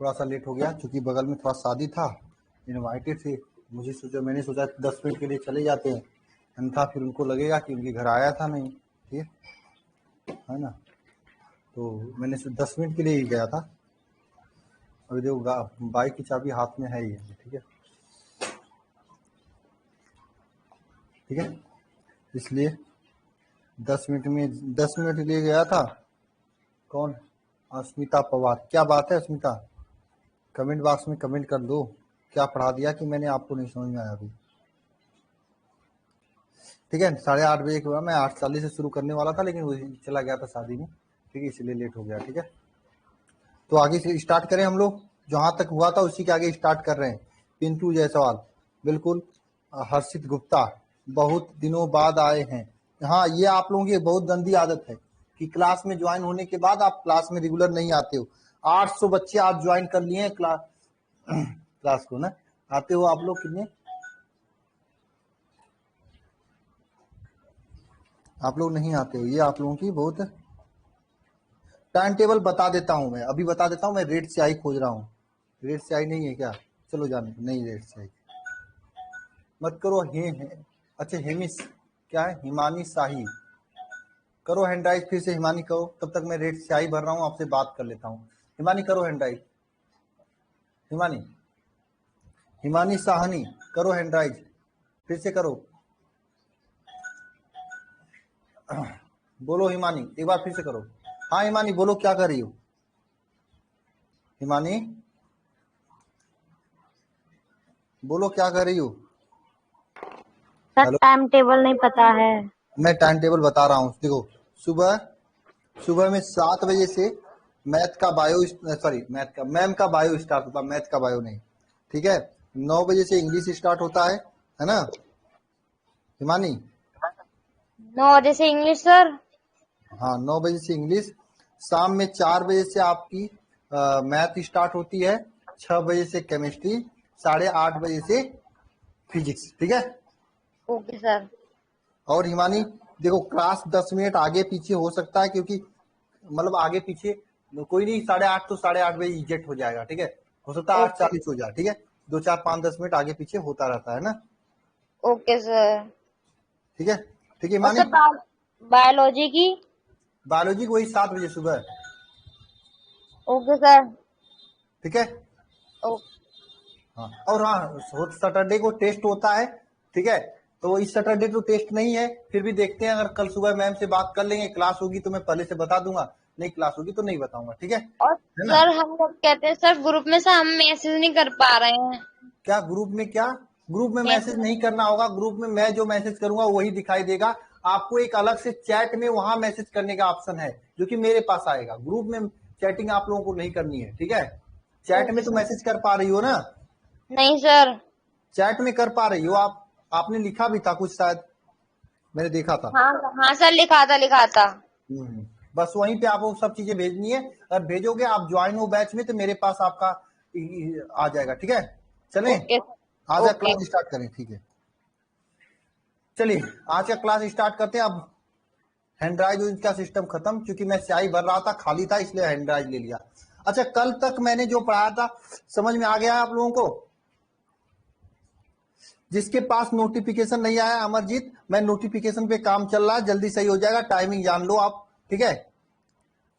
थोड़ा सा लेट हो गया क्योंकि बगल में थोड़ा शादी था, इनवाइटेड थे। मैंने सोचा 10 मिनट के लिए चले जाते हैं, अन्यथा फिर उनको लगेगा कि उनके घर आया था नहीं, ठीक है ना। तो मैंने 10 मिनट के लिए ही गया था। अभी देखो बाइक की चाबी हाथ में है ही, ठीक है, ठीक है। इसलिए 10 मिनट के लिए गया था। कौन? अस्मिता पवार। क्या बात है अस्मिता? कमेंट बॉक्स में कमेंट कर दो, क्या पढ़ा दिया कि मैंने आपको नहीं समझ में आया अभी, ठीक है। 8:30 बजे के बाद मैं 8:40 से शुरू करने वाला था, लेकिन वही चला गया था शादी में, ठीक है, इसलिए लेट हो गया, ठीक है। तो आगे से स्टार्ट करें हम लोग, जहां तक हुआ था उसी के आगे स्टार्ट कर रहे हैं। पिंटू जायसवाल, बिल्कुल। हर्षित गुप्ता, बहुत दिनों बाद आए हैं। हाँ, ये आप लोगों की बहुत गंदी आदत है कि क्लास में ज्वाइन होने के बाद आप क्लास में रेगुलर नहीं आते हो। 800 बच्चे आज ज्वाइन कर लिए हैं क्लास को ना, आते हो आप लोग कितने? आप लोग नहीं आते हो, ये आप लोगों की बहुत। टाइम टेबल बता देता हूँ, मैं अभी बता देता हूँ। मैं रेड स्याही खोज रहा हूँ। रेड स्याही नहीं है क्या? चलो जाने, नहीं रेड स्याही मत करो। अच्छा हेमिस, क्या है? हिमानी शाही करो हैंड राइज फिर से। हिमानी करो, तब तक मैं रेड स्याही भर रहा हूँ, आपसे बात कर लेता हूँ। हिमानी करो हैंड राइज। हिमानी, हिमानी साहनी करो हैंड राइज, फिर से करो। बोलो हिमानी, एक बार फिर से करो। हाँ हिमानी बोलो, क्या कर रही हो हिमानी? बोलो क्या कर रही हो? सर टाइम टेबल नहीं पता है। मैं टाइम टेबल बता रहा हूँ, देखो। सुबह में 7 बजे से मैथ का मैम का बायो स्टार्ट होता है, मैथ का बायो नहीं, ठीक है। 9 बजे से इंग्लिश स्टार्ट होता है ना हिमानी? 9 बजे से इंग्लिश सर। हाँ, 9 बजे से इंग्लिश। शाम में 4 बजे से आपकी मैथ स्टार्ट होती है। 6 बजे से केमिस्ट्री। 8:30 बजे से फिजिक्स, ठीक है। Okay sir. और हिमानी देखो, क्लास 10 मिनट आगे पीछे हो सकता है, क्योंकि मतलब आगे पीछे कोई नहीं। 8:30 तो 8:30 बजे इजेक्ट हो जाएगा, ठीक है। हो सकता है 8:40 हो जाए, ठीक है। 2 4 5 10 मिनट आगे पीछे होता रहता है ना, ओके सर। ठीक है, ठीक है और हिमानी। सर बायोलॉजी की? बायोलॉजी को वही 7 बजे सुबह, ओके सर। ठीक है। हाँ, और हाँ, सैटरडे को टेस्ट होता है, ठीक है। तो इस सैटरडे तो टेस्ट नहीं है, फिर भी देखते हैं। अगर कल सुबह मैम से बात कर लेंगे, क्लास होगी तो मैं पहले से बता दूंगा, नहीं क्लास होगी तो नहीं बताऊंगा, ठीक है और ना। सर हम लोग कहते हैं सर ग्रुप में से हम मैसेज नहीं कर पा रहे हैं। क्या ग्रुप में? क्या ग्रुप में मैसेज नहीं करना होगा? ग्रुप में मैं जो मैसेज करूंगा वही दिखाई देगा आपको। एक अलग से चैट में वहां मैसेज करने का ऑप्शन है, जो कि मेरे पास आएगा। ग्रुप में चैटिंग आप लोगों को नहीं करनी है, ठीक है। चैट में ओके तो सर। मैसेज कर पा रही हो ना? नहीं सर। चैट में कर पा रही हो आप? आपने लिखा भी था कुछ शायद, मैंने देखा था। हाँ हाँ सर, लिखा था। बस वहीं पे आपको सब चीजें भेजनी है। अगर भेजोगे आप ज्वाइन हो बैच में, तो मेरे पास आपका आ जाएगा, ठीक है। चलें, ओके आज का ओके। क्लास स्टार्ट करें, ठीक है। चलिए आज का क्लास स्टार्ट करते हैं। अब हैंड का सिस्टम खत्म, क्योंकि मैं स्याही भर रहा था, खाली था, इसलिए हैंड ले लिया। अच्छा, कल तक मैंने जो पढ़ाया था समझ में आ गया है आप लोगों को? जिसके पास नोटिफिकेशन नहीं आया अमरजीत, मैं नोटिफिकेशन पे काम चल रहा है, जल्दी सही हो जाएगा। टाइमिंग जान लो आप, ठीक है।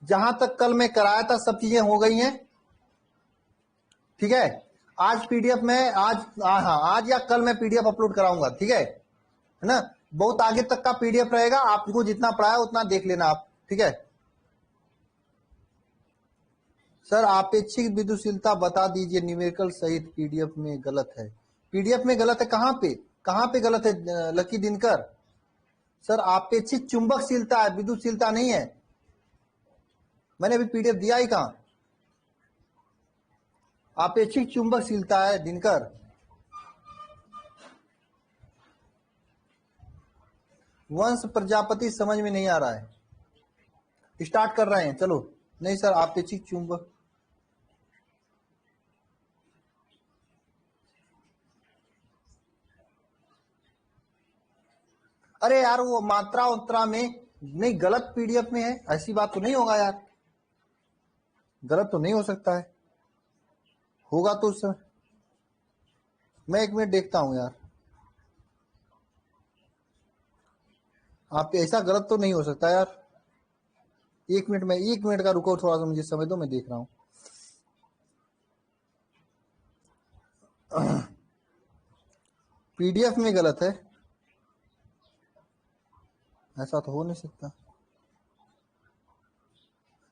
जहां तक कल मैं कराया था सब चीजें हो गई हैं, ठीक है। आज पीडीएफ में आज या कल मैं पीडीएफ अपलोड कराऊंगा, ठीक है ना। बहुत आगे तक का पीडीएफ रहेगा, आपको जितना पढ़ाया उतना देख लेना आप, ठीक है। सर आपेक्षिक विद्युशीलता बता दीजिए, न्यूमेरिकल सहित पीडीएफ में गलत है। पीडीएफ में गलत है? कहां पे गलत है लकी दिनकर? सर आपेक्षिक चुंबकशीलता है, विद्युशीलता नहीं है। मैंने अभी पीडीएफ दिया ही कहां? आपेक्षिक चुंबकशीलता है दिनकर। वंश प्रजापति समझ में नहीं आ रहा है। स्टार्ट कर रहे हैं, चलो। नहीं सर, आपेक्षिक चुंबक, अरे यार वो मात्रा उत्रा में नहीं, गलत पीडीएफ में है। ऐसी बात तो नहीं होगा यार, गलत तो नहीं हो सकता है। होगा तो सर मैं 1 मिनट देखता हूं यार, आप ऐसा गलत तो नहीं हो सकता यार। 1 मिनट का रुको, थोड़ा सा मुझे समय दो, मैं देख रहा हूँ। पीडीएफ में गलत है, ऐसा तो हो नहीं सकता।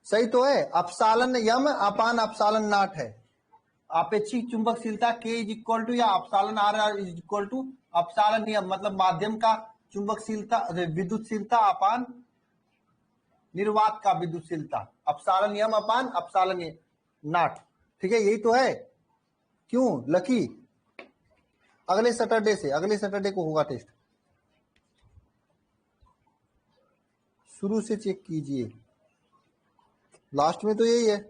सही तो है, अपसालन यम अपान अपसालन नॉट है। आपेक्षिक चुंबकशीलता K इज इक्वल टू या अपसालन R इज इक्वल टू अपसालन यम, मतलब माध्यम का चुंबकशीलता विद्युतशीलता अपान निर्वात का विद्युतशीलता, अपसालन यम अपान अपसालन नॉट। ठीक है, यही तो है। क्यों लकी? अगले सैटरडे को होगा टेस्ट, शुरू से चेक कीजिए, लास्ट में तो यही है।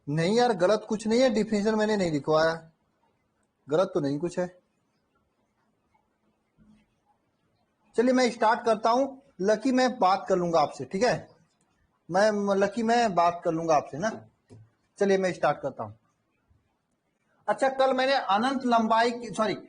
नहीं यार, गलत कुछ नहीं है, डिफिनेशन मैंने नहीं लिखवाया, गलत तो नहीं कुछ है। चलिए मैं स्टार्ट करता हूं। लकी मैं बात कर लूंगा आपसे, ठीक है, मैं बात कर लूंगा आपसे ना। चलिए मैं स्टार्ट करता हूं। अच्छा, कल मैंने अनंत लंबाई की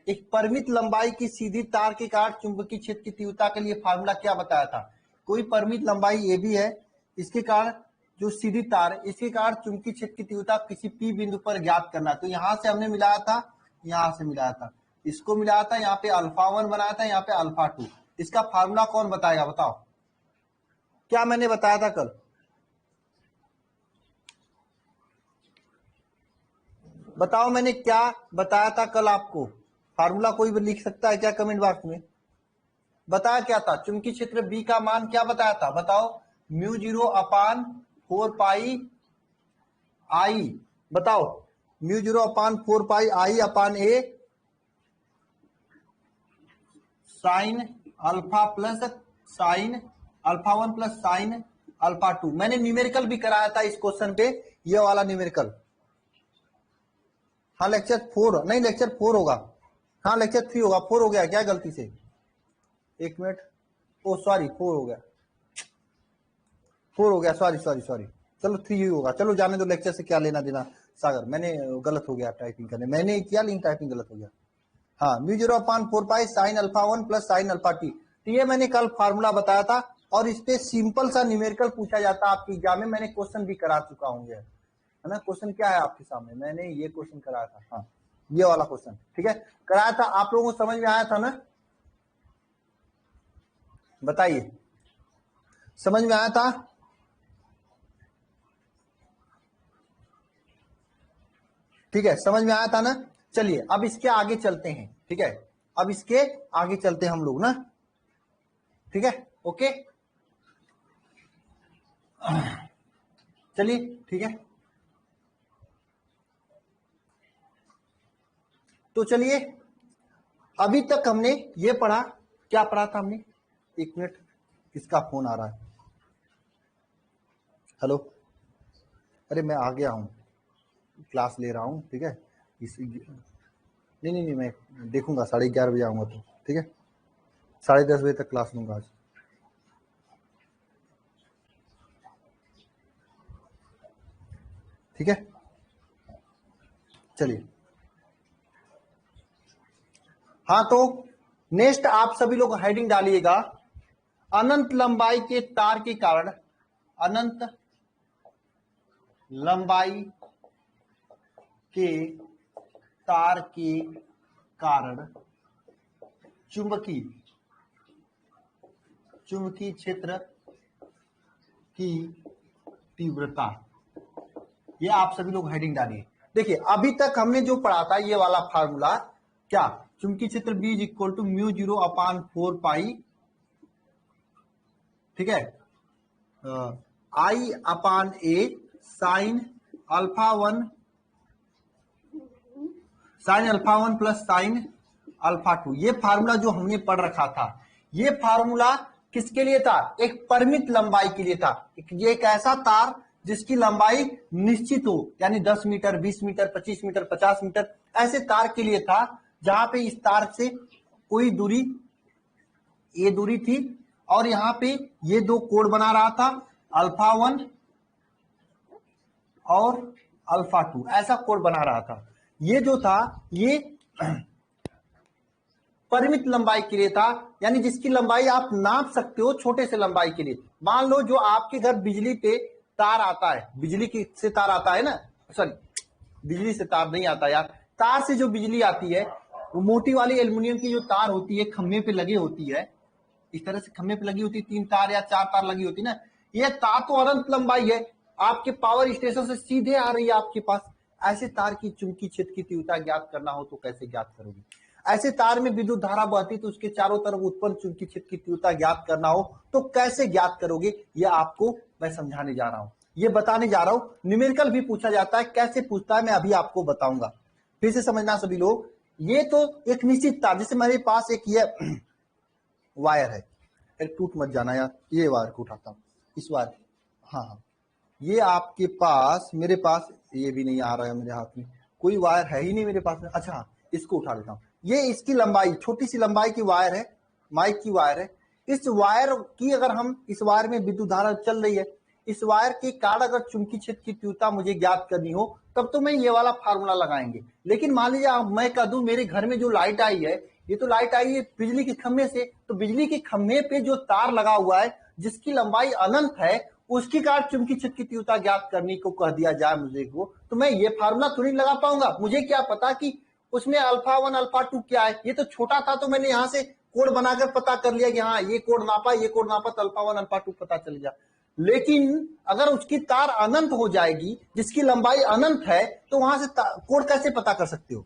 एक परिमित लंबाई की सीधी तार के कारण चुंबकीय क्षेत्र की तीव्रता के लिए फार्मूला क्या बताया था। कोई परिमित लंबाई ए भी है, इसके कारण जो सीधी तार, इसके कारण चुंबकीय क्षेत्र की तीव्रता किसी पी बिंदु पर ज्ञात करना। तो यहां से हमने मिलाया था, यहां से मिलाया था, इसको मिलाया था, यहाँ पे अल्फा 1 बनाया था, यहाँ पे अल्फा 2। इसका फार्मूला कौन बताएगा, बताओ क्या मैंने बताया था कल? बताओ मैंने क्या बताया था कल आपको? फार्मूला कोई भी लिख सकता है क्या कमेंट बॉक्स में? बताया क्या था? चुंबकीय क्षेत्र बी का मान क्या बताया था, बताओ? μ0 अपान 4 पाई आई, बताओ μ0 upon 4 pi I upon a sine alpha plus sine alpha 1 plus sine alpha 2। मैंने न्यूमेरिकल भी कराया था इस क्वेश्चन पे, ये वाला न्यूमेरिकल। हाँ लेक्चर 4 नहीं, लेक्चर 4 होगा, हाँ लेक्चर 3 होगा, 4 हो गया क्या गलती से? 1 मिनट, ओ सॉरी 4 हो गया, 4 हो गया, सॉरी सॉरी सॉरी, चलो 3 ही होगा, चलो जाने दो, लेक्चर से क्या लेना देना सागर, मैंने गलत हो गया टाइपिंग करने, मैंने किया लेकिन टाइपिंग गलत हो गया। हाँ μ0 upon 4 pi sine alpha 1 plus sine alpha 2, तो ये मैंने कल फार्मूला बताया था, और इस पे सिंपल सा न्यूमेरिकल पूछा जाता है आपकी एग्जाम में, मैंने क्वेश्चन भी करा चुका हूँ, है ना। क्वेश्चन क्या है आपके सामने, मैंने ये क्वेश्चन कराया था, हाँ ये वाला क्वेश्चन, ठीक है, कराया था, आप लोगों को समझ में आया था ना? बताइए, समझ में आया था? ठीक है, समझ में आया था ना? चलिए अब इसके आगे चलते हैं, ठीक है, अब इसके आगे चलते हैं हम लोग ना, ठीक है, ओके, चलिए ठीक है। तो चलिए अभी तक हमने ये पढ़ा, क्या पढ़ा था हमने? 1 मिनट, किसका फोन आ रहा है? हेलो, अरे मैं आ गया हूँ, क्लास ले रहा हूँ, ठीक है, नहीं, मैं देखूंगा, 11:30 बजे आऊंगा, तो ठीक है, 10:30 बजे तक क्लास लूंगा आज। ठीक है, चलिए, हाँ तो नेक्स्ट आप सभी लोग हेडिंग डालिएगा, अनंत लंबाई के तार के कारण, अनंत लंबाई के तार के कारण चुंबकीय क्षेत्र की तीव्रता, ये आप सभी लोग हेडिंग डालिए। देखिए अभी तक हमने जो पढ़ा था ये वाला फार्मूला, क्या? चुंबकीय क्षेत्र B is equal to μ0 upon 4 pi, ठीक है, I upon a sine alpha 1 plus sine alpha 2। ये फार्मूला जो हमने पढ़ रखा था, ये फार्मूला किसके लिए था? एक परिमित लंबाई के लिए था। ये एक ऐसा तार जिसकी लंबाई निश्चित हो, यानी 10 मीटर, 20 मीटर, 25 मीटर, 50 मीटर, ऐसे तार के लिए था, जहां पे इस तार से कोई दूरी, ये दूरी थी, और यहां पे ये दो कोण बना रहा था, अल्फा 1 और अल्फा 2, ऐसा कोण बना रहा था। ये जो था ये परिमित लंबाई के लिए था, यानी जिसकी लंबाई आप नाप सकते हो छोटे से लंबाई के लिए। मान लो जो आपके घर बिजली पे तार आता है, बिजली की से तार आता है ना, सॉरी बिजली से तार नहीं आता यार, तार से जो बिजली आती है वो मोटी वाली एल्युमिनियम की जो तार होती है, खंभे पे लगी होती है, इस तरह से खंभे पे लगी होती है, 3 तार या 4 तार लगी होती है ना, ये तार तो अनंत लंबाई है, आपके पावर स्टेशन से सीधे आ रही है आपके पास। ऐसे तार की चुंबकीय क्षेत्र की तीव्रता ज्ञात करना हो तो कैसे ज्ञात करोगे? ऐसे तार में विद्युत धारा बहती तो उसके चारों तरफ उत्पन्न चुंबकीय क्षेत्र की तीव्रता ज्ञात करना हो तो कैसे ज्ञात करोगे? ये आपको मैं समझाने जा रहा हूं, ये बताने जा रहा हूं। न्यूमेरिकल भी पूछा जाता है, कैसे पूछता है मैं अभी आपको बताऊंगा, फिर से समझना सभी लोग। ये तो एक निश्चित तार, जैसे मेरे पास एक ये वायर है, एक टूट मत जाना यार, ये वायर को उठाता हूं, इस वायर, हाँ, ये आपके पास, मेरे पास ये भी नहीं आ रहा है, मेरे हाथ में कोई वायर है ही नहीं मेरे पास में। अच्छा, इसको उठा लेता हूं। ये इसकी लंबाई, छोटी सी लंबाई की वायर है, माइक की वायर है। इस वायर की अगर हम, इस वायर में विद्युत धारा चल रही है, इस वायर के कारण अगर चुंबकीय क्षेत्र की तीव्रता मुझे ज्ञात करनी हो तब तो मैं ये वाला फार्मूला लगाएंगे। लेकिन मान लीजिए मैं कह दूं मेरे घर में जो लाइट आई है, ये तो लाइट आई है बिजली के खंभे से, तो बिजली के खंभे पे जो तार लगा हुआ है जिसकी लंबाई अनंत है, उसकी कारण चुंबकीय क्षेत्र की तीव्रता ज्ञात करने को कह दिया जाए मुझे को, तो मैं ये फार्मूला थोड़ी लगा पाऊंगा। मुझे क्या पता कि उसमें अल्फा 1 अल्फा 2 क्या है? ये तो छोटा था तो मैंने यहां से कोण बनाकर पता कर लिया कि हाँ ये कोण नापा, ये कोण नापा, तो अल्फा 1 अल्फा 2 पता चल गया। लेकिन अगर उसकी तार अनंत हो जाएगी, जिसकी लंबाई अनंत है, तो वहां से कोण कैसे पता कर सकते हो?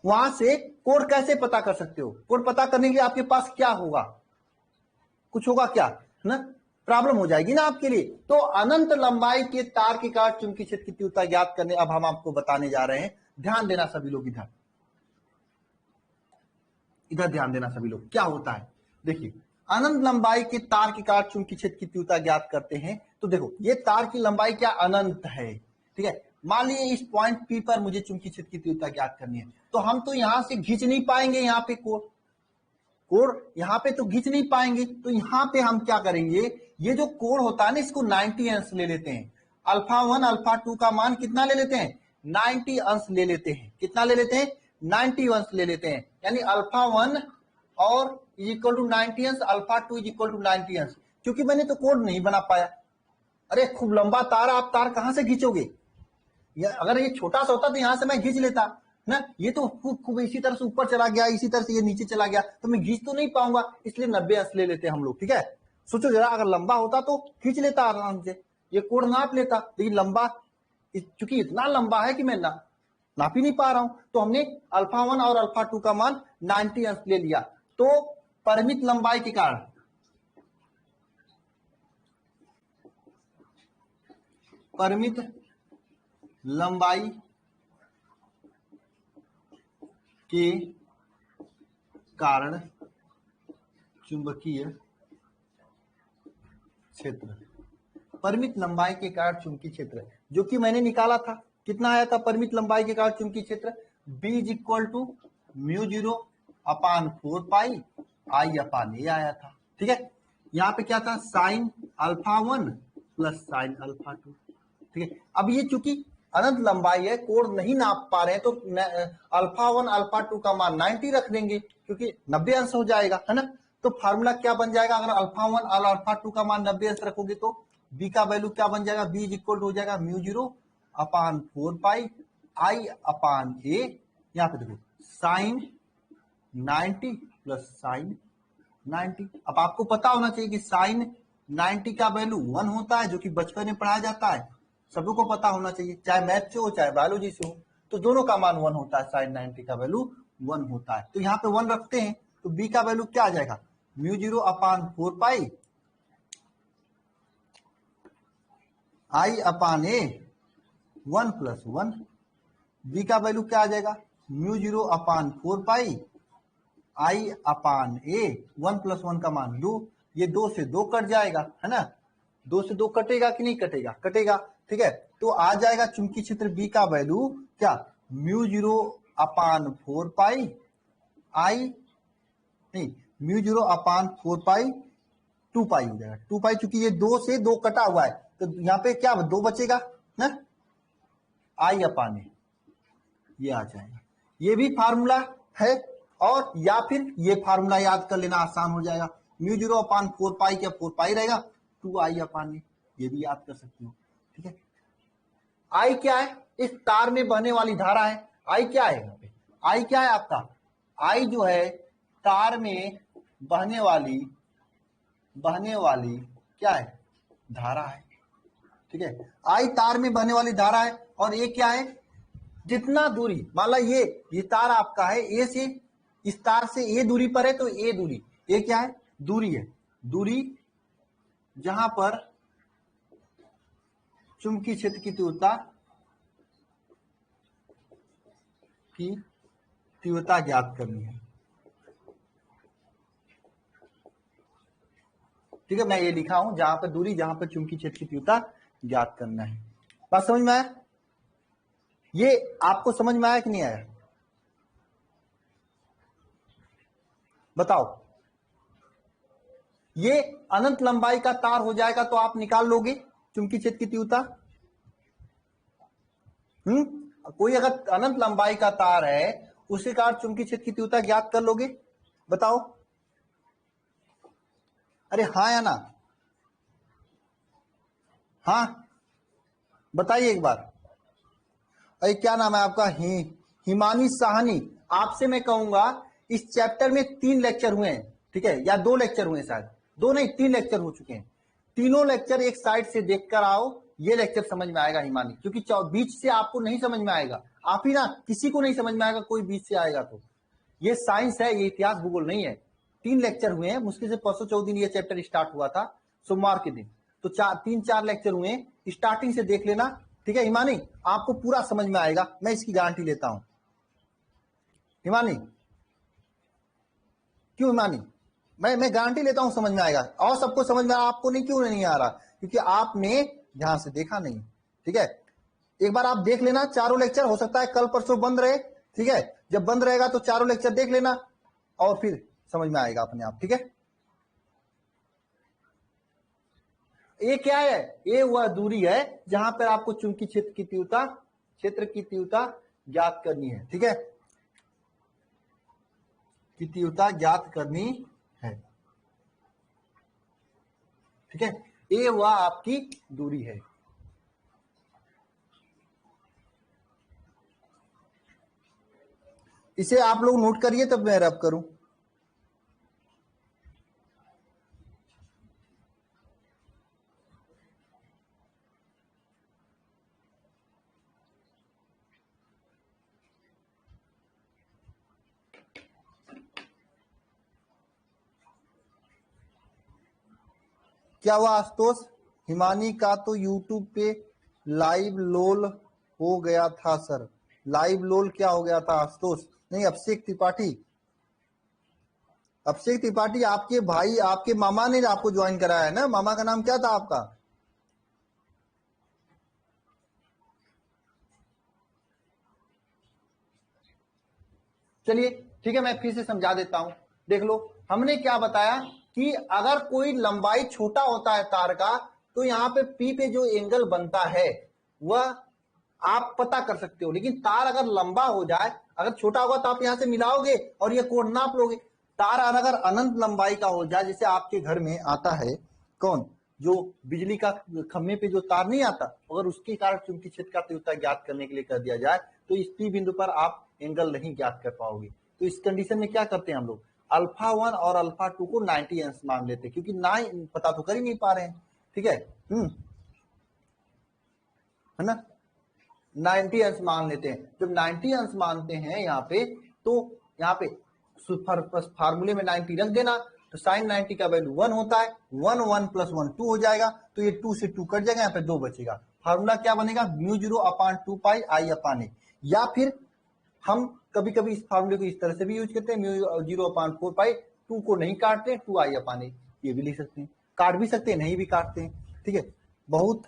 वहां से कोण कैसे पता कर सकते हो? कोण पता करने के लिए आपके पास क्या होगा? कुछ होगा क्या ना, प्रॉब्लम हो जाएगी ना आपके लिए। तो अनंत लंबाई के तार के कारण चुंबकीय क्षेत्र की तीव्रता ज्ञात करने अब हम आपको बताने जा रहे हैं। ध्यान देना सभी लोग, इधर इधर ध्यान देना सभी लोग। क्या होता है देखिए, अनंत लंबाई के तार के कारण चुंबकीय क्षेत्र की तीव्रता ज्ञात करते हैं। तो देखो ये तार की लंबाई क्या अनंत है, ठीक है। मान लीजिए इस पॉइंट पी पर मुझे चुंबकीय क्षेत्र की तीव्रता ज्ञात करनी है, तो हम तो यहां से खींच नहीं पाएंगे, यहाँ पे कोण यहाँ पे तो खींच नहीं पाएंगे। तो यहाँ पे हम क्या करेंगे, ये जो कोण होता है ना, इसको 90 अंश ले लेते हैं। अल्फा 1 अल्फा 2 का मान कितना ले लेते हैं? 90 अंश ले लेते हैं। कितना ले लेते हैं? 90 अंश ले लेते हैं। यानी अल्फा 1 और इज इक्वल टू 90 अंश, अल्फा 2 इज इक्वल टू 90 अंश। क्योंकि मैंने तो कोण नहीं बना पाया। अरे खूब लंबा तार, आप तार कहां से खींचोगे? अगर ये छोटा सा होता तो यहां से मैं खींच लेता ना, ये तो खूब इसी तरह से ऊपर चला गया, इसी तरह से ये नीचे चला गया, तो मैं खींच तो नहीं पाऊंगा, इसलिए 90 अंश ले लेते हैं हम लोग, ठीक है। सोचो जरा, अगर लंबा होता तो खींच लेता आराम से, ये कोण नाप लेता, लेकिन लंबा, क्योंकि इतना लंबा है कि मैं नाप ही नहीं पा रहा हूं, तो हमने अल्फा 1 और अल्फा 2 का मान 90 अंश ले लिया। तो परिमित लंबाई के कारण, परिमित लंबाई के कारण चुंबकीय क्षेत्र, परिमित लंबाई के कारण चुंबकीय क्षेत्र जो कि मैंने निकाला था, कितना आया था परिमित लंबाई के कारण चुंबकीय क्षेत्र? B is equal to μ0 upon 4 pi I upon a आया था, ठीक है। यहाँ पे क्या था? Sine alpha 1 plus sine alpha 2, ठीक है। अब ये चूंकि अनंत लंबाई है, कोण नहीं नाप पा रहे हैं, तो अल्फा 1 अल्फा 2 का मान 90 रख देंगे, क्योंकि 90 अंश हो जाएगा, है ना। तो फार्मूला क्या बन जाएगा? अगर अल्फा 1 और अल्फा 2 का मान 90 अंश रखोगे तो बी का वैल्यू क्या बन जाएगा? बी इज इक्वल टू हो जाएगा μ0 अपान 4 पाई आई अपान ए। यहाँ पे देखो साइन 90 प्लस साइन 90। अब आपको पता होना चाहिए कि साइन 90 का वैल्यू 1 होता है, जो कि बचपन में पढ़ाया जाता है, सभी को पता होना चाहिए, चाहे मैथ से हो चाहे बायोलॉजी से हो। तो दोनों का मान 1 होता है, साइन 90 का वैल्यू 1 होता है। तो यहाँ पे 1 रखते हैं, तो बी का वैल्यू क्या आ जाएगा? μ0 upon 4 pi I upon A 1 plus 1। B का वैल्यू क्या आ जाएगा? μ0 अपान 4 पाई आई अपान ए, 1 + 1 का मान लो, ये 2 से 2 कट जाएगा, है ना, 2 से 2 कटेगा कि नहीं कटेगा, कटेगा, ठीक है। तो आ जाएगा चुंबकीय क्षेत्र बी का वैल्यू क्या, μ0 अपान 4 पाई आई, नहीं, μ0 अपान 4 पाई 2 पाई हो जाएगा, 2 पाई, चूंकि ये 2 से 2 कटा हुआ है तो यहाँ पे क्या 2 बचेगा ना, आई अपान ए, ये आ जाएगा। ये भी फार्मूला है, और या फिर ये फार्मूला याद कर लेना, आसान हो जाएगा, μ0 अपान 4 पाई, क्या 4 पाई रहेगा, 2 आई अपान ए, ये भी याद कर सकते हो, ठीक है। आई क्या है, इस तार में बहने वाली धारा है, आई क्या है यहाँ पे, आई क्या है आपका, आई जो है तार में बहने वाली क्या है, धारा है, ठीक है। आई तार में बहने वाली धारा है, और ये क्या है, जितना दूरी, मान लो ये तार आपका है, ए से इस तार से ए दूरी पर है, तो ए दूरी, ये क्या है, दूरी है, दूरी जहां पर चुंबकीय क्षेत्र की तीव्रता ज्ञात करनी है, ठीक है। मैं ये लिखा हूं, जहां पर दूरी, जहां पर चुंबकीय क्षेत्र की तीव्रता ज्ञात करना है। बात समझ में आया, ये आपको समझ में आया कि नहीं आया, बताओ। ये अनंत लंबाई का तार हो जाएगा तो आप निकाल लोगे चुंबकीय क्षेत्र की तीव्रता, कोई अगर अनंत लंबाई का तार है उसके कारण चुंबकीय क्षेत्र की तीव्रता ज्ञात कर लोगे, बताओ, अरे हाँ या ना, हाँ बताइए एक बार। अरे क्या नाम है आपका, हिमानी साहनी। आपसे मैं कहूंगा, इस चैप्टर में 3 लेक्चर हुए हैं, ठीक है, या 2 लेक्चर हुए, शायद 2 नहीं 3 लेक्चर हो चुके हैं, तीनों लेक्चर एक साइड से देखकर आओ, ये लेक्चर समझ में आएगा हिमानी, क्योंकि बीच से आपको नहीं समझ में आएगा, आप ही ना, किसी को नहीं समझ में आएगा, कोई बीच से आएगा तो। ये साइंस है, ये इतिहास भूगोल नहीं है। 3 लेक्चर हुए हैं, मुश्किल से परसों 14 दिन ये चैप्टर स्टार्ट हुआ था, सोमवार के दिन, तो 3-4 लेक्चर हुए, स्टार्टिंग से देख लेना, ठीक है हिमानी, आपको पूरा समझ में आएगा, मैं इसकी गारंटी लेता हूं। हिमानी, क्यों हिमानी, मैं गारंटी लेता हूं समझ में आएगा, और सबको समझ में, आपको नहीं, क्यों नहीं आ रहा, क्योंकि आपने ध्यान से देखा नहीं, ठीक है। एक बार आप देख लेना चारों लेक्चर, हो सकता है कल परसों बंद रहे, ठीक है, जब बंद रहेगा तो चारों लेक्चर देख लेना, और फिर समझ में आएगा अपने आप, ठीक है। ये क्या है, ये वह दूरी है जहां पर आपको चुंबकीय क्षेत्र की तीव्रता ज्ञात करनी है, ठीक है, की तीव्रता ज्ञात करनी है, ठीक है, ये वह आपकी दूरी है। इसे आप लोग नोट करिए, तब मैं रब करूं। क्या हुआ आशुतोष, हिमानी का तो यूट्यूब पे लाइव लोल हो गया था सर, लाइव लोल क्या हो गया था आशुतोष, नहीं अभिषेक त्रिपाठी आपके भाई, आपके मामा ने आपको ज्वाइन कराया है ना, मामा का नाम क्या था आपका, चलिए ठीक है, मैं फिर से समझा देता हूं, देख लो, हमने क्या बताया कि अगर कोई लंबाई छोटा होता है तार का, तो यहाँ पे पी पे जो एंगल बनता है वह आप पता कर सकते हो, लेकिन तार अगर लंबा हो जाए, अगर छोटा होगा तो आप यहां से मिलाओगे और ये कोण नाप लोगे। तार अगर अनंत लंबाई का हो जाए, जैसे आपके घर में आता है कौन, जो बिजली का खंभे पे जो तार नहीं आता, अगर उसके कारण चुंबकीय क्षेत्र का तीव्रता ज्ञात करने के लिए कर दिया जाए, तो इस पी बिंदु पर आप एंगल नहीं ज्ञात कर पाओगे। तो इस कंडीशन में क्या करते हैं हम लोग, अल्फा 1 और अल्फा 2 को 90 अंश मान लेते, क्योंकि ना पता तो कर ही नहीं पा रहे हैं, ठीक है, है ना, 90 अंश मान लेते हैं। जब 90 अंश मानते हैं यहाँ पे, तो यहाँ पे फार्मूले में 90 रख देना, तो साइन 90 का वैल्यू 1 होता है, 1 1 + 1 2 हो जाएगा, तो ये 2 से 2 कट जाएगा, यहाँ पे 2 बचेगा। फार्मूला क्या बनेगा, μ0 अपान 2 पाई आई अपान ए, या फिर हम कभी कभी इस फार्मूले को इस तरह से भी यूज करते हैं, म्यू 0/4 पाई, 2 को नहीं काटते, 2i/a, ये भी लिख सकते हैं, काट भी सकते हैं, नहीं भी काटते हैं, ठीक है। बहुत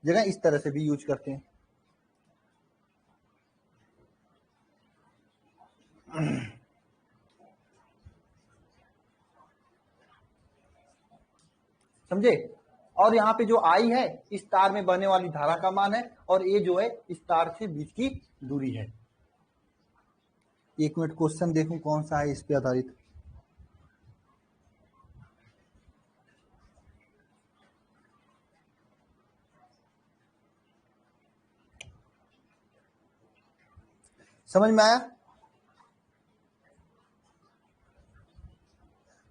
जगह इस तरह से भी यूज करते हैं। समझे। और यहाँ पे जो आई है इस तार में बहने वाली धारा का मान है, और ए जो है इस तार से बीच की दूरी है। एक मिनट क्वेश्चन देखूं कौन सा है इस पे आधारित। समझ में आया?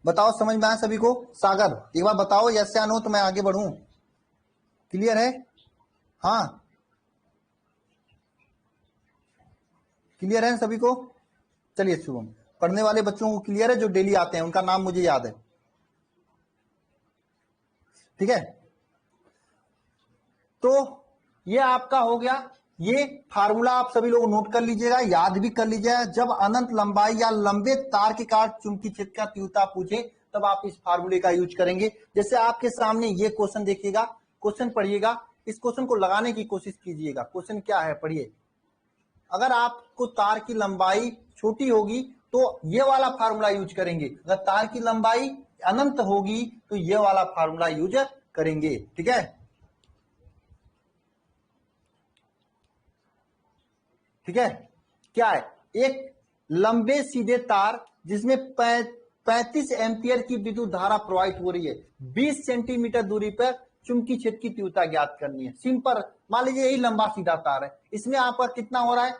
बताओ समझ में आया सभी को? सागर एक बार बताओ, यस या नो, तो मैं आगे बढ़ूं। क्लियर है? हाँ क्लियर है सभी को? चलिए शुभम, पढ़ने वाले बच्चों को क्लियर है, जो डेली आते हैं उनका नाम मुझे याद है, ठीक है। तो ये आपका हो गया, ये फार्मूला आप सभी लोग नोट कर लीजिएगा, याद भी कर लीजिएगा। जब अनंत लंबाई या लंबे तार के कारण चुंबकीय क्षेत्र का तीव्रता पूछे तब आप इस फार्मूले का यूज करेंगे। जैसे आपके सामने ये क्वेश्चन देखिएगा, क्वेश्चन पढ़िएगा, इस क्वेश्चन को लगाने की कोशिश कीजिएगा। क्वेश्चन क्या है पढ़िए। अगर आपको तार की लंबाई छोटी होगी तो ये वाला फार्मूला यूज करेंगे, अगर तार की लंबाई अनंत होगी तो ये वाला फार्मूला यूज करेंगे, ठीक है। ठीक है, क्या है, एक लंबे सीधे तार जिसमें 35 एम्पियर की विद्युत धारा प्रवाहित हो रही है, 20 सेंटीमीटर दूरी पर चुंबकीय क्षेत्र की तीव्रता ज्ञात करनी है। सिंपल, मान लीजिए यही लंबा सीधा तार है, इसमें आपका कितना हो रहा है,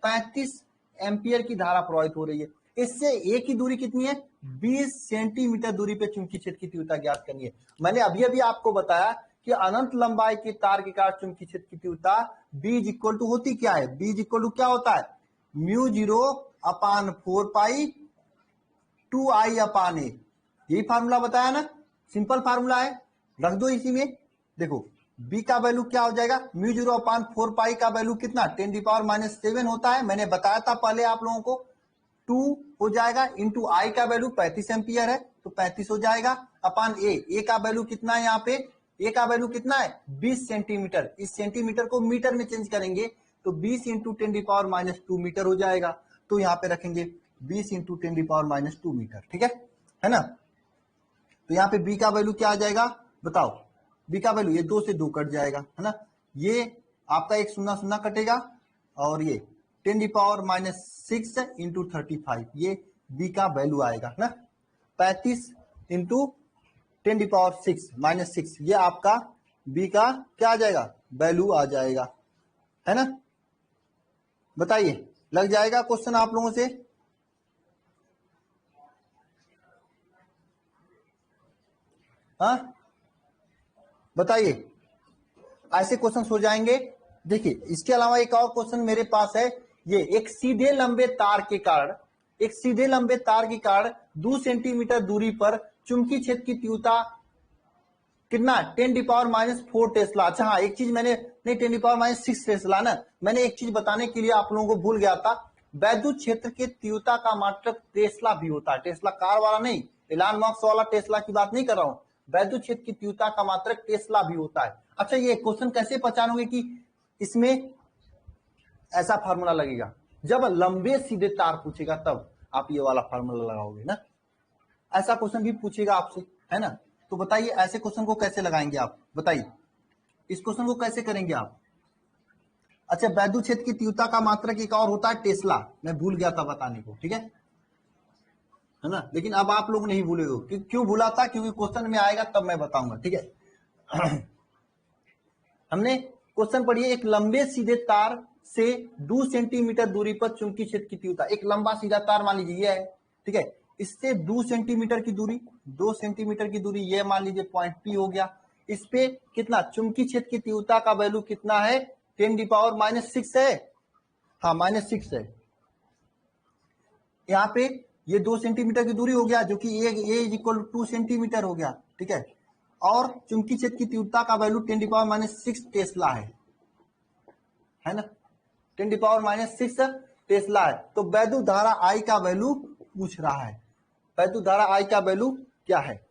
35 एम्पियर की धारा प्रवाहित हो रही है। इससे ए की दूरी कितनी है, 20 सेंटीमीटर दूरी पर चुंबकीय क्षेत्र की तीव्रता ज्ञात करनी है। मैंने अभी अभी आपको बताया कि अनंत लंबाई के तार के कारण चुंबकीय क्षेत्र की तीव्रता B इक्वल टू होती क्या है, B इक्वल टू क्या होता है, म्यू 0/4 पाई 2i/a। यही फार्मूला बताया ना, सिंपल फार्मूला है, रख दो इसी में। देखो B का वैल्यू क्या हो जाएगा, म्यू 0/4 पाई का वैल्यू कितना, 10⁻⁷ होता है, मैंने बताया था पहले आप लोगों को। 2 हो जाएगा इंटू आई का वैल्यू 35 एम्पियर है तो 35 हो जाएगा, अपान ए का वैल्यू कितना है, यहाँ पे ए का वैल्यू कितना है, 20 सेंटीमीटर। इस सेंटीमीटर को मीटर में चेंज करेंगे तो 20 इंटू 10⁻⁻2 मीटर हो जाएगा। तो यहाँ पे रखेंगे 20 इंटू 10⁻⁻2 मीटर, ठीक है ना। तो यहाँ पे बी का वैल्यू क्या आ जाएगा बताओ, बी का वैल्यू ये 2 से 2 कट जाएगा, है ना। ये आपका एक 0 0 कटेगा, और ये 10⁻⁻6 इंटू 35, ये बी का वैल्यू आएगा ना। 35 इंटू 10⁻⁶, ये आपका बी का क्या आ जाएगा, वैल्यू आ जाएगा, है ना। बताइए, लग जाएगा क्वेश्चन आप लोगों से? हाँ बताइए, ऐसे क्वेश्चन हो जाएंगे। देखिए इसके अलावा एक और क्वेश्चन मेरे पास है, ये एक सीधे लंबे तार के कारण, एक सीधे लंबे तार के कारण 2 सेंटीमीटर दूरी पर चुंबकीय क्षेत्र की तीव्रता कितना, 10⁻⁴ टेस्ला। अच्छा हाँ, एक चीज मैंने नहीं, 10⁻�6 टेस्ला ना, मैंने एक चीज बताने के लिए आप लोगों को भूल गया था, वैद्युत क्षेत्र के तीव्रता का मात्रक टेस्ला भी होता है, टेस्ला कार वाला नहीं, इलान मस्क वाला टेस्ला की बात नहीं कर रहा हूं, वैद्युत क्षेत्र की तीव्रता का मात्रक टेस्ला भी होता है। अच्छा ये क्वेश्चन कैसे पहचानोगे कि इसमें ऐसा फार्मूला लगेगा, जब लंबे सीधे तार पूछेगा तब आप ये वाला फार्मूला लगाओगे ना, ऐसा क्वेश्चन भी पूछेगा आपसे, है ना। तो बताइए ऐसे क्वेश्चन को कैसे लगाएंगे आप, बताइए इस क्वेश्चन को कैसे करेंगे आप। अच्छा वैद्युत क्षेत्र की तीव्रता का मात्रक एक और होता है टेस्ला, मैं भूल गया था बताने को, ठीक है ना। लेकिन अब आप लोग नहीं भूलेगे, क्यों भूला था, क्योंकि क्वेश्चन में आएगा तब मैं बताऊंगा, ठीक है। हमने क्वेश्चन पढ़िए, एक लंबे सीधे तार से 2 सेंटीमीटर दूरी पर चुंबकीय क्षेत्र की तीव्रता, एक लंबा सीधा तार मान लीजिए ये है, ठीक है, इससे 2 सेंटीमीटर की दूरी, 2 सेंटीमीटर की दूरी ये मान लीजिए पॉइंट पी हो गया, इस पे कितना चुंबकीय क्षेत्र की तीव्रता का वैल्यू कितना है, 10⁻⁻6 है, हाँ -6 है। यहाँ पे ये 2 सेंटीमीटर की दूरी हो गया, जो कि ए इक्वल 2 सेंटीमीटर हो गया, ठीक है, और चुंबकीय क्षेत्र की तीव्रता का वैल्यू 10⁻�6 टेस्ला है ना, 10⁻⁶ टेस्ला है। तो वैद्युत धारा आई का वैल्यू पूछ रहा है, वैद्युत धारा आई का वैल्यू क्या है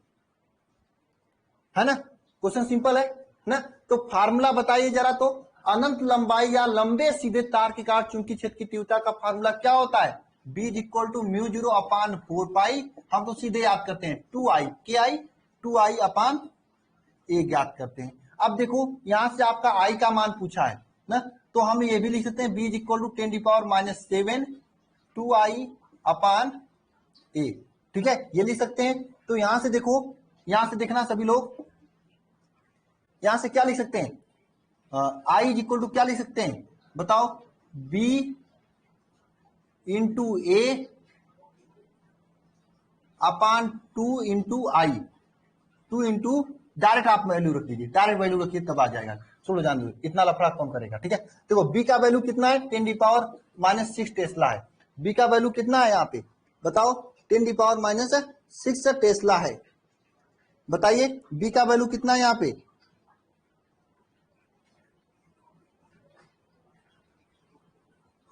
ना। क्वेश्चन सिंपल है ना। तो फार्मूला बताइए जरा। तो अनंत लंबाई या लंबे सीधे तार के कारण चुंबकीय क्षेत्र की तीव्रता का फार्मूला क्या होता है? B is equal to mu 0 upon 4 pi, हम तो सीधे याद करते हैं 2i के आई 2i अपान ए ज्ञात करते हैं। अब देखो यहां से आपका i का मान पूछा है ना, तो हम ये भी लिख सकते हैं B is equal to 10⁻⁷ 2i upon A, ठीक है, ये लिख सकते हैं। तो यहां से देखो, यहां से देखना सभी लोग, यहां से क्या लिख सकते हैं? आई इज इक्वल टू क्या लिख सकते हैं बताओ? B इंटू ए अपान 2 इंटू आई, 2 इंटू डायरेक्ट आप वैल्यू रख दीजिए, डायरेक्ट वैल्यू रखिए तब आ जाएगा। छोड़ो जान दो, इतना लफड़ा कौन करेगा, ठीक है। देखो बी का वैल्यू कितना है? 10⁻⁻6 टेस्ला है। बी का वैल्यू कितना है यहाँ पे बताओ? 10⁻⁻6 टेस्ला है। बताइए बी का वैल्यू कितना है यहाँ पे?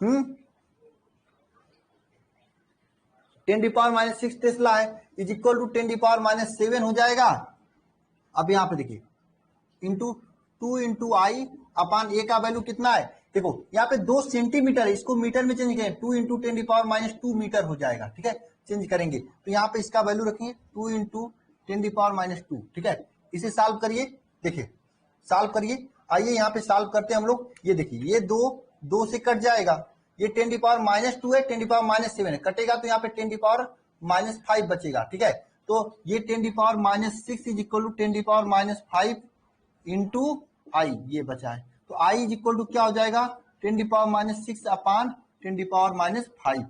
हम्म 10⁻⁻6 टेस्ला है, इज इक्वल टू 10⁻⁷ हो जाएगा। अब यहाँ पे देखिए इंटू 2 इंटू आई अपान ए का वैल्यू कितना है? देखो यहाँ पे 2 सेंटीमीटर है, इसको मीटर में चेंज करें, 2 इंटू 10⁻⁻2 मीटर हो जाएगा, ठीक है। चेंज करेंगे तो यहाँ पे इसका वैल्यू रखेंगे 2 इंटू 10⁻⁻2, ठीक है। इसे सॉल्व करिए, देखिए सॉल्व करिए, आइए यहाँ पे सॉल्व करते हैं हम लोग। ये देखिए ये 2 से कट जाएगा, ये 10⁻2 है, 10⁻7 है, कटेगा तो यहाँ पे 10⁻5 बचेगा, ठीक है। तो ये 10⁻6 इज इक्वल टू 10⁻5 इंटू आई, ये बचा है। तो आई इज इक्वल टू क्या हो जाएगा? 10⁻6 अपान 10⁻5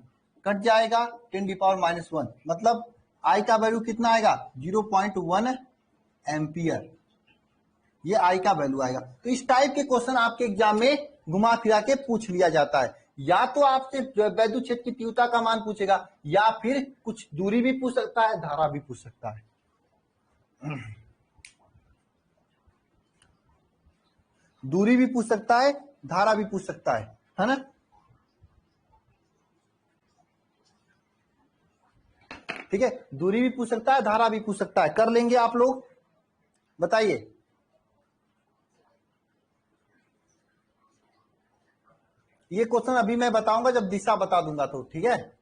कट जाएगा 10⁻1, मतलब आई का वैल्यू कितना आएगा? 0.1 एम्पियर, ये आई का वैल्यू आएगा। तो इस टाइप के क्वेश्चन आपके एग्जाम में घुमा फिरा के पूछ लिया जाता है। या तो आपसे वैद्युत क्षेत्र की तीव्रता का मान पूछेगा, या फिर कुछ दूरी भी पूछ सकता है, धारा भी पूछ सकता है। दूरी भी पूछ सकता है, धारा भी पूछ सकता है ना। ठीक है, दूरी भी पूछ सकता है, धारा भी पूछ सकता है। कर लेंगे आप लोग, बताइए। ये क्वेश्चन अभी मैं बताऊंगा जब दिशा बता दूंगा तो, ठीक है।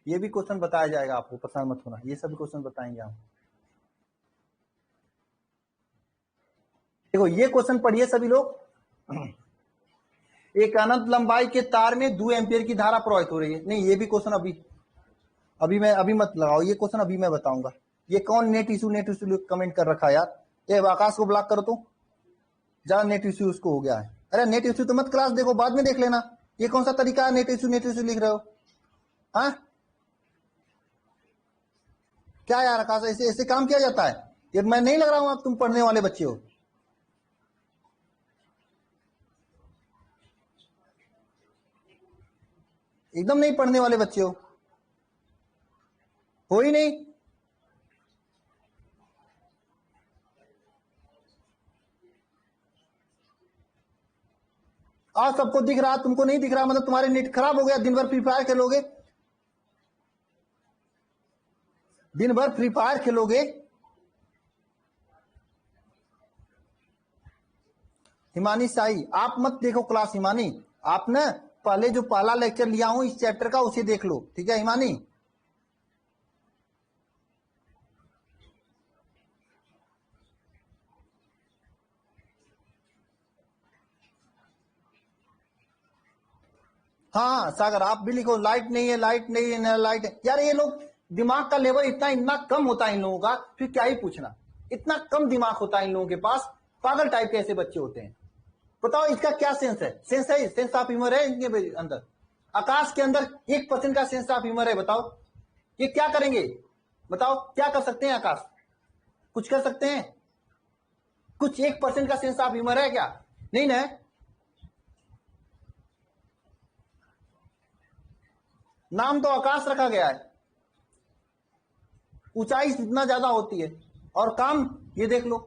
ये भी क्वेश्चन बताया जाएगा आपको, परेशान मत होना, ये सभी क्वेश्चन बताएंगे हम। देखो ये क्वेश्चन पढ़िए सभी लोग। एक अनंत लंबाई के तार में 2 एम्पियर की धारा प्रवाहित हो रही है। नहीं, ये भी क्वेश्चन अभी मत लगाओ, ये क्वेश्चन अभी मैं बताऊंगा। ये कौन नेट इशू कमेंट कर रखा है यार? ये आकाश को ब्लॉक करो तो, जरा नेट इशू उसको हो गया है। अरे नेट इशू तो मत क्लास देखो, बाद में देख लेना। ये कौन सा तरीका है नेट इशू लिख रहे हो? हाँ क्या यार आकाश, ऐसे ऐसे काम किया जाता है? ये मैं नहीं लग रहा हूं आप तुम पढ़ने वाले बच्चे हो। एकदम नहीं पढ़ने वाले बच्चे हो ही नहीं। आज सबको दिख रहा, तुमको नहीं दिख रहा, मतलब तुम्हारे नेट खराब हो गया। दिन भर फ्री फायर खेलोगे, दिन भर फ्री फायर खेलोगे। हिमानी साई, आप मत देखो क्लास हिमानी, आप ना पहले जो पहला लेक्चर लिया हूं इस चैप्टर का उसे देख लो, ठीक है हिमानी। हाँ सागर आप भी लिखो, लाइट नहीं है, लाइट नहीं है, लाइट है। यार ये लोग दिमाग का लेवल इतना कम होता है इन लोगों का, फिर क्या ही पूछना। इतना कम दिमाग होता है इन लोगों के पास, पागल टाइप के ऐसे बच्चे होते हैं। बताओ इसका क्या सेंस है? सेंस ऑफ ह्यूमर है इनके अंदर? आकाश के अंदर 1% का सेंस ऑफ ह्यूमर है? बताओ ये क्या करेंगे? बताओ क्या कर सकते हैं आकाश? कुछ कर सकते हैं? कुछ 1% का सेंस ऑफ ह्यूमर है क्या? नहीं ना। नाम तो आकाश रखा गया है, ऊंचाई इतना ज्यादा होती है, और काम ये देख लो।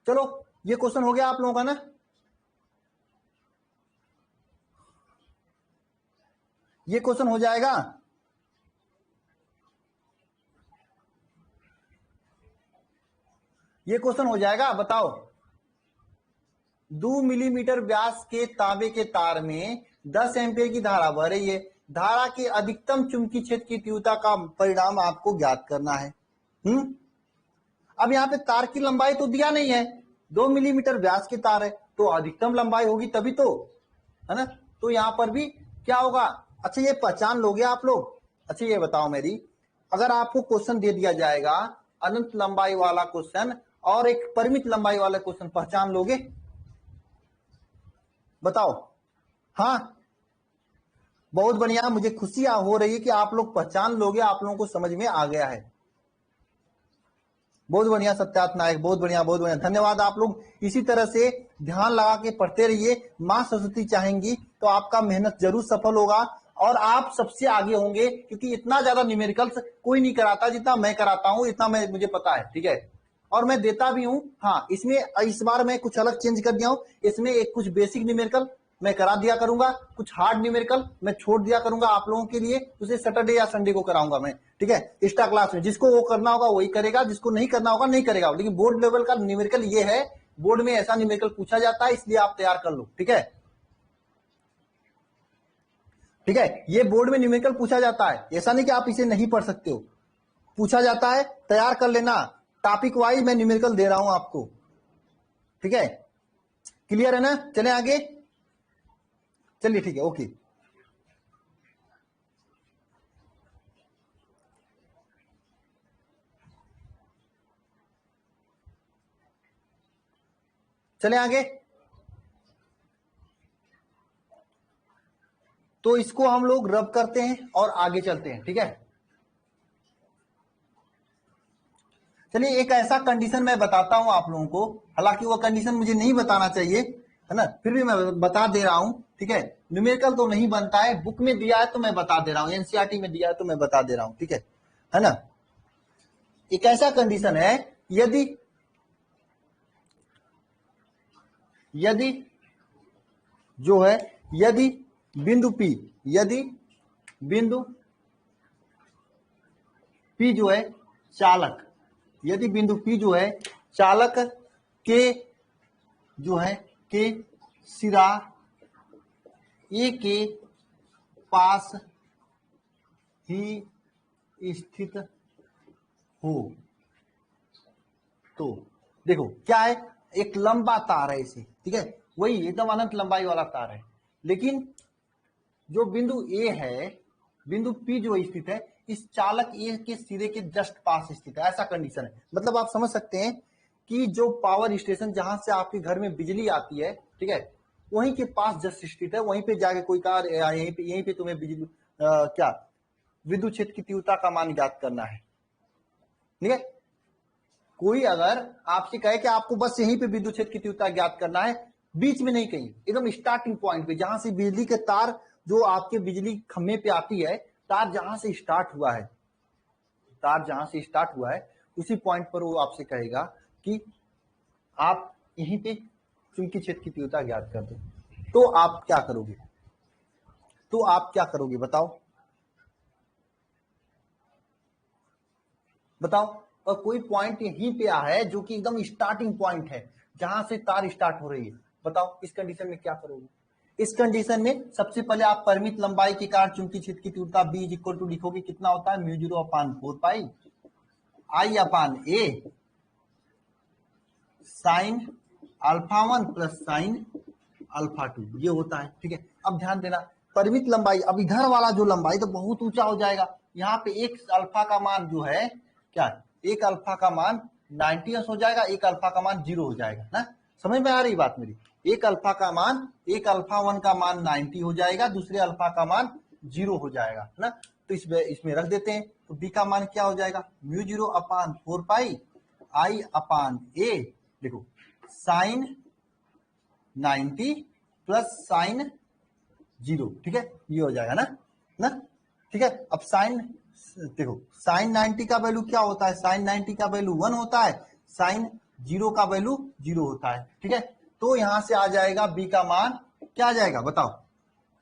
चलो ये क्वेश्चन हो गया आप लोगों का ना। ये क्वेश्चन हो जाएगा। ये क्वेश्चन हो जाएगा, बताओ। 2 मिलीमीटर व्यास के तांबे के तार में 10 एम्पीयर की धारा बह रही है। धारा के अधिकतम चुंबकीय क्षेत्र की तीव्रता का परिणाम आपको ज्ञात करना है। अब यहाँ पे तार की लंबाई तो दिया नहीं है, 2 मिलीमीटर व्यास के तार है, तो अधिकतम लंबाई होगी तभी तो, है ना। तो यहाँ पर भी क्या होगा। अच्छा ये पहचान लोगे आप लोग। अच्छा ये बताओ मेरी, अगर आपको क्वेश्चन दे दिया जाएगा अनंत लंबाई वाला क्वेश्चन और एक परिमित लंबाई वाला क्वेश्चन, पहचान लोगे? बताओ। हाँ बहुत बढ़िया, मुझे खुशी हो रही है कि आप लोग पहचान लोगे, आप लोगों को समझ में आ गया है। बहुत बढ़िया सत्यार्थ नायक, बहुत बढ़िया बहुत बढ़िया, धन्यवाद। आप लोग इसी तरह से ध्यान लगा के पढ़ते रहिए। मां सरस्वती चाहेंगी तो आपका मेहनत जरूर सफल होगा और आप सबसे आगे होंगे, क्योंकि इतना ज्यादा न्यूमेरिकल्स कोई नहीं कराता जितना मैं कराता हूं, इतना मुझे पता है, ठीक है। और मैं देता भी हूं। हाँ इसमें इस बार मैं कुछ अलग चेंज कर दिया हूं, इसमें एक कुछ बेसिक न्यूमेरिकल मैं करा दिया करूंगा, कुछ हार्ड न्यूमेरिकल मैं छोड़ दिया करूंगा आप लोगों के लिए, उसे सैटरडे या संडे को कराऊंगा मैं, ठीक है, एक्स्ट्रा क्लास में। जिसको वो करना होगा वही करेगा, जिसको नहीं करना होगा नहीं करेगा। लेकिन बोर्ड लेवल का न्यूमेरिकल ये है, बोर्ड में ऐसा न्यूमेरिकल पूछा जाता है, इसलिए आप तैयार कर लो, ठीक है। ठीक है, ये बोर्ड में न्यूमेरिकल पूछा जाता है, ऐसा नहीं कि आप इसे नहीं पढ़ सकते हो, पूछा जाता है, तैयार कर लेना। टॉपिक वाइज मैं न्यूमेरिकल दे रहा हूं आपको, ठीक है। क्लियर है ना? चले आगे, चलिए ठीक है, ओके। चले आगे। तो इसको हम लोग रब करते हैं और आगे चलते हैं, ठीक है। चलिए एक ऐसा कंडीशन मैं बताता हूं आप लोगों को, हालांकि वो कंडीशन मुझे नहीं बताना चाहिए, है ना, फिर भी मैं बता दे रहा हूं, ठीक है। न्यूमेरिकल तो नहीं बनता है, बुक में दिया है तो मैं बता दे रहा हूं, एनसीईआरटी में दिया है तो मैं बता दे रहा हूं, ठीक है ना। एक ऐसा कंडीशन है, यदि जो है, यदि बिंदु P जो है चालक, यदि बिंदु P जो है चालक के जो है के सिरा A के पास ही स्थित हो, तो देखो क्या है, एक लंबा तार है इसे, ठीक है, वही एकदम अनंत लंबाई वाला तार है, लेकिन जो बिंदु A है, बिंदु P जो स्थित है इस चालक A के सिरे के जस्ट पास स्थित है, ऐसा कंडीशन है। मतलब आप समझ सकते हैं कि जो पावर स्टेशन जहां से आपके घर में बिजली आती है, ठीक है, वहीं के पास जस्ट स्थित है, वहीं पे जाके कोई कार यहीं पे तुम्हें बिजली क्या विद्युत क्षेत्र की तीव्रता का मान ज्ञात करना है, ठीक है। कोई अगर आपसे कहे कि आपको बस यहीं पे विद्युत क्षेत्र की तीव्रता ज्ञात करना है, बीच में नहीं, कहीं एकदम स्टार्टिंग पॉइंट पे, जहां से बिजली के तार जो आपके बिजली खंभे पे आती है, तार जहां से स्टार्ट हुआ है, तार जहां से स्टार्ट हुआ है उसी पॉइंट पर वो आपसे कहेगा कि आप यहीं पे चुंबकीय क्षेत्र की तीव्रता ज्ञात कर दो, तो आप क्या करोगे? बताओ। और कोई पॉइंट यहीं पे है जो कि एकदम स्टार्टिंग पॉइंट है, जहां से तार स्टार्ट हो रही है, बताओ इस कंडीशन में क्या करोगे? इस कंडीशन में सबसे पहले आप परिमित लंबाई के कारण चुंबकीय क्षेत्र की तीव्रता B इक्वल टू लिखोगे, कितना होता है, μ0/4 I/A साइन α1 प्लस साइन α2, ये होता है, ठीक है। अब ध्यान देना, परिमित लंबाई, अब इधर वाला जो लंबाई तो बहुत ऊंचा हो जाएगा, यहाँ पे एक अल्फा का मान जो है क्या, एक अल्फा का मान 90 हो जाएगा, एक अल्फा का मान 0 हो जाएगा ना, समझ में आ रही बात मेरी? एक अल्फा का मान, एक अल्फा 1 का मान 90 हो जाएगा, दूसरे अल्फा का मान 0 हो जाएगा ना। तो इसमें रख देते हैं, तो बी का मान क्या हो जाएगा, μ0/4 I/A, देखो साइन 90 प्लस साइन 0, ठीक है, ये हो जाएगा ना, ठीक है। अब साइन, देखो साइन 90 का वैल्यू क्या होता है, साइन 90 का वैल्यू 1 होता है, साइन जीरो का वैल्यू जीरो होता है, ठीक है। तो यहां से आ जाएगा बी का मान क्या आ जाएगा बताओ,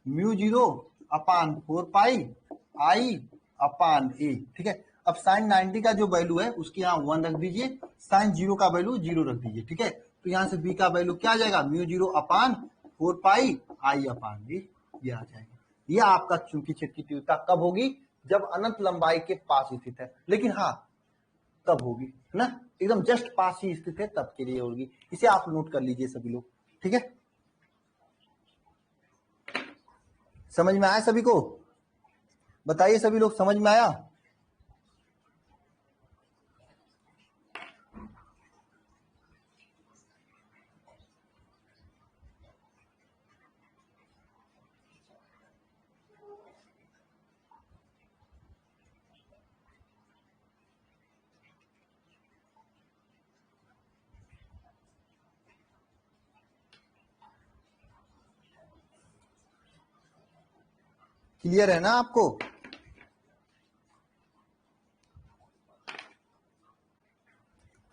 mu zero upon 4 pi I upon A, ठीक है। अब साइन 90 का जो वैल्यू है उसकी यहाँ 1 रख दीजिए, साइन जीरो का वैल्यू जीरो रख दीजिए, ठीक है। तो यहाँ से बी का वैल्यू क्या आ जाएगा, mu zero upon 4 pi I upon ए, ये आ जाएगा। ये आपका चुंबकीय क्षेत्र की तीव्रता कब होगी, जब अनंत लंबाई के पास स्थित है, लेकिन हाँ तब होगी है ना, एकदम जस्ट पास ही स्थित है तब के लिए होगी। इसे आप नोट कर लीजिए सभी लोग, ठीक है। समझ में आया सभी को, बताइए सभी लोग समझ में आया। क्लियर है ना आपको।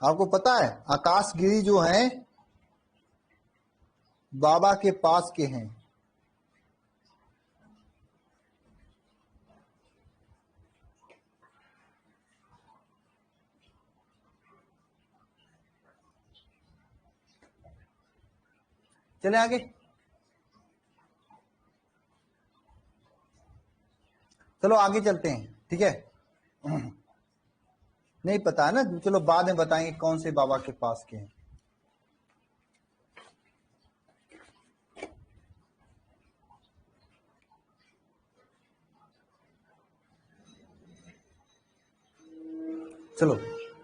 आपको पता है आकाशगिरी जो है बाबा के पास के हैं, चले आगे। चलो आगे चलते हैं, ठीक है। नहीं पता है ना, चलो बाद में बताएंगे कौन से बाबा के पास के हैं। चलो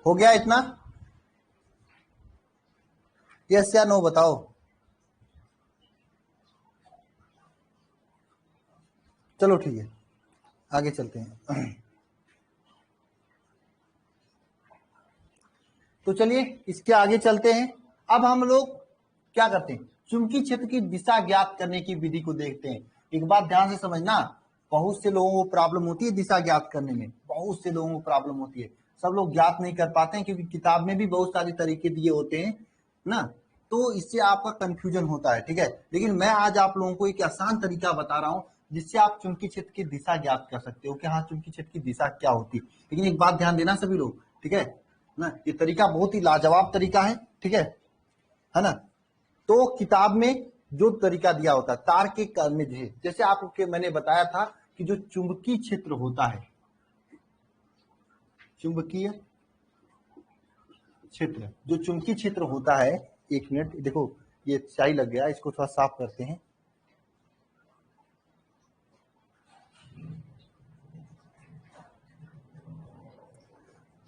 हो गया इतना, यस या नो बताओ। चलो ठीक है आगे चलते हैं। तो चलिए इसके आगे चलते हैं। अब हम लोग क्या करते हैं, चुंबकीय क्षेत्र की दिशा ज्ञात करने की विधि को देखते हैं। एक बात ध्यान से समझना, बहुत से लोगों को प्रॉब्लम होती है दिशा ज्ञात करने में, बहुत से लोगों को प्रॉब्लम होती है, सब लोग ज्ञात नहीं कर पाते हैं क्योंकि किताब में भी बहुत सारे तरीके दिए होते हैं ना, तो इससे आपका कंफ्यूजन होता है, ठीक है। लेकिन मैं आज आप लोगों को एक आसान तरीका बता रहा हूं जिससे आप चुंबकीय क्षेत्र की दिशा ज्ञात कर सकते हो कि हाँ चुंबकीय क्षेत्र की दिशा क्या होती है। लेकिन एक बात ध्यान देना सभी लोग, ठीक है ना, ये तरीका बहुत ही लाजवाब तरीका है, ठीक है ना। तो किताब में जो तरीका दिया होता है तार के कर्म जैसे आपको मैंने बताया था कि जो चुंबकीय क्षेत्र होता है, चुंबकीय क्षेत्र, जो चुंबकीय क्षेत्र होता है, एक मिनट देखो ये स्याही लग गया, इसको थोड़ा साफ करते हैं।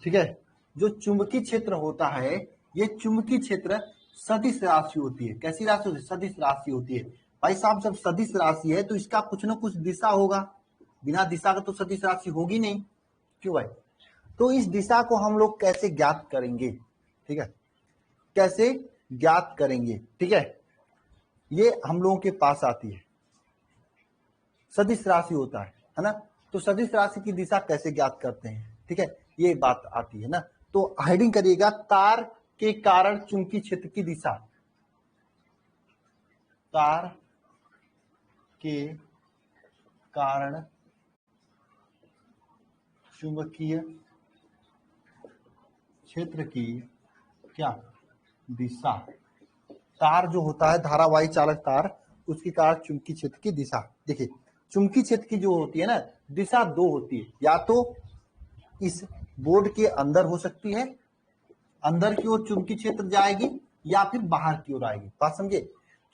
ठीक है, जो चुंबकीय क्षेत्र होता है, ये चुंबकीय क्षेत्र सदिश राशि होती है। कैसी राशि होती है, सदिश राशि होती है। भाई साहब जब सदिश राशि है तो इसका कुछ ना कुछ दिशा होगा, बिना दिशा का तो सदिश राशि होगी नहीं, क्यों भाई। तो इस दिशा को हम लोग कैसे ज्ञात करेंगे, ठीक है, कैसे ज्ञात करेंगे, ठीक है, ये हम लोगों के पास आती है, सदिश राशि होता है ना। तो सदिश राशि की दिशा कैसे ज्ञात करते हैं, ठीक है, ये बात आती है ना। तो हेडिंग करिएगा, तार के कारण चुंबकीय क्षेत्र की दिशा, तार के कारण चुंबकीय क्षेत्र की क्या दिशा, तार जो होता है धारावाही चालक तार, उसके कारण चुंबकीय क्षेत्र की दिशा। देखिए चुंबकीय क्षेत्र की जो होती है ना दिशा दो होती है, या तो इस बोर्ड के अंदर हो सकती है, अंदर की ओर चुंबकीय क्षेत्र जाएगी, या फिर बाहर की ओर आएगी। बात समझे,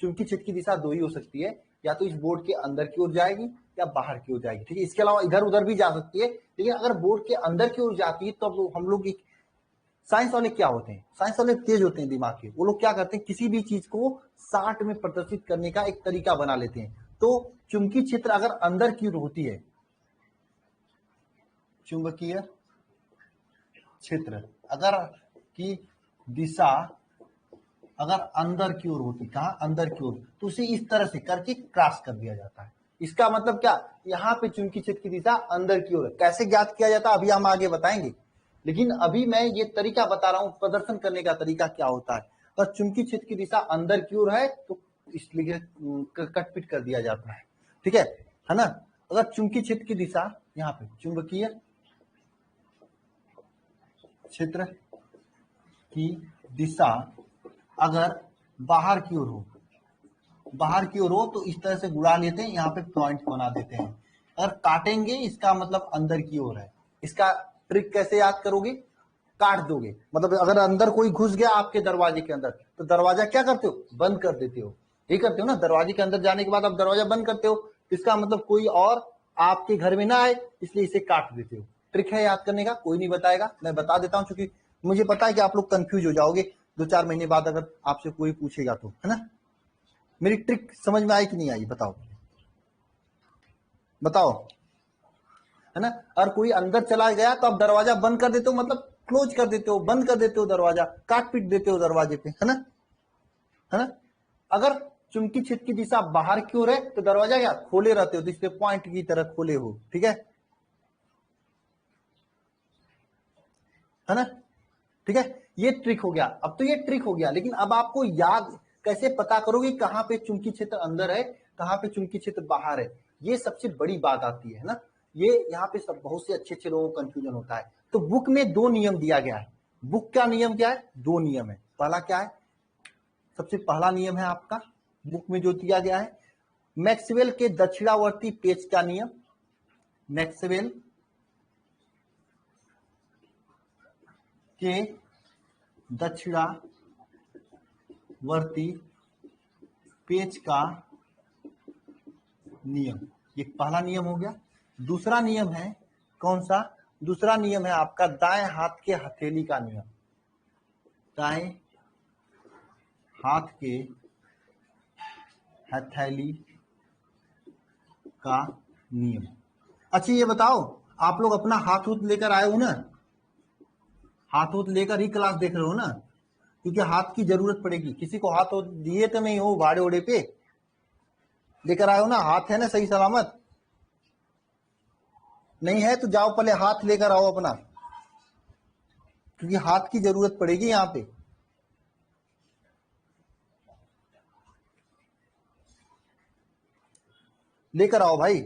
चुंबकीय क्षेत्र की दिशा दो ही हो सकती है, या तो इस बोर्ड के अंदर की ओर जाएगी या बाहर की ओर जाएगी, ठीक है। इसके अलावा इधर उधर भी जा सकती है, लेकिन अगर बोर्ड के अंदर की ओर जाती है तो हम लोग साइंस वाले क्या होते हैं, साइंस वाले तेज होते हैं दिमाग के, वो लोग क्या करते हैं किसी भी चीज को 60 में प्रदर्शित करने का एक तरीका बना लेते हैं। तो चुंबकीय क्षेत्र अगर अंदर की ओर होती है, चुंबकीय क्षेत्र अगर की दिशा अगर अंदर की ओर होती, कहा अंदर की ओर, तो उसे इस तरह से करके क्रॉस कर दिया जाता है। इसका मतलब क्या, यहाँ पे चुंबकीय क्षेत्र की दिशा अंदर की ओर है। कैसे ज्ञात किया जाता है अभी हम आगे बताएंगे, लेकिन अभी मैं ये तरीका बता रहा हूं प्रदर्शन करने का तरीका क्या होता है। अगर चुंबकीय क्षेत्र की दिशा अंदर की ओर है तो इसलिए कटपिट कर दिया जाता है, ठीक है ना। अगर चुंबकीय क्षेत्र की दिशा यहाँ पे चुंबकीय क्षेत्र की दिशा अगर बाहर की ओर हो तो इस तरह से गुड़ा लेते हैं, यहाँ पे पॉइंट बना देते हैं। अगर काटेंगे इसका मतलब अंदर की ओर है। इसका ट्रिक कैसे याद करोगे, काट दोगे, मतलब अगर अंदर कोई घुस गया आपके दरवाजे के अंदर तो दरवाजा क्या करते हो, बंद कर देते हो। यही करते हो ना, दरवाजे के अंदर जाने के बाद आप दरवाजा बंद करते हो, इसका मतलब कोई और आपके घर में ना आए, इसलिए इसे काट देते हो। ट्रिक है याद करने का, कोई नहीं बताएगा, मैं बता देता हूं, क्योंकि मुझे पता है कि आप लोग कंफ्यूज हो जाओगे 2-4 महीने बाद अगर आपसे कोई पूछेगा तो, है ना। मेरी ट्रिक समझ में आई कि नहीं आई, बताओ बताओ, है ना। और कोई अंदर चला गया तो आप दरवाजा बंद कर देते हो, मतलब क्लोज कर देते हो, बंद कर देते हो, दरवाजा काट पीट देते हो दरवाजे पे, है ना। अगर चुंबकीय क्षेत्र की दिशा बाहर की ओर है तो दरवाजा क्या खोले रहते हो, तो इसलिए पॉइंट की तरह खोले हो, ठीक है ना, ठीक है। ये ट्रिक हो गया, अब तो ये ट्रिक हो गया, लेकिन अब आपको याद कैसे पता करोगे कहां पे चुंबकीय क्षेत्र अंदर है, कहां पे चुंबकीय क्षेत्र बाहर है, ये सबसे बड़ी बात आती है ना। ये यहाँ पे सब बहुत से अच्छे लोगों को कंफ्यूजन होता है। तो बुक में 2 नियम दिया गया है। बुक का नियम क्या है, 2 नियम है। पहला क्या है, सबसे पहला नियम है आपका बुक में जो दिया गया है, मैक्सवेल के दक्षिणावर्ती पेच का नियम। मैक्सवेल के दक्षिणावर्ती पेच का नियम, ये पहला नियम हो गया। दूसरा नियम है कौन सा, दूसरा नियम है आपका दाएं हाथ के हथेली का नियम। दाएं हाथ के हथेली का नियम। अच्छा ये बताओ, आप लोग अपना हाथ उत लेकर आए हो ना, हाथ उत लेकर ही क्लास देख रहे हो ना, क्योंकि हाथ की जरूरत पड़ेगी। किसी को हाथ दिए तो नहीं हो भाड़े ओड़े पे, लेकर आए हो ना, हाथ है ना सही सलामत, नहीं है तो जाओ पहले हाथ लेकर आओ अपना, क्योंकि हाथ की जरूरत पड़ेगी यहाँ पे। लेकर आओ भाई,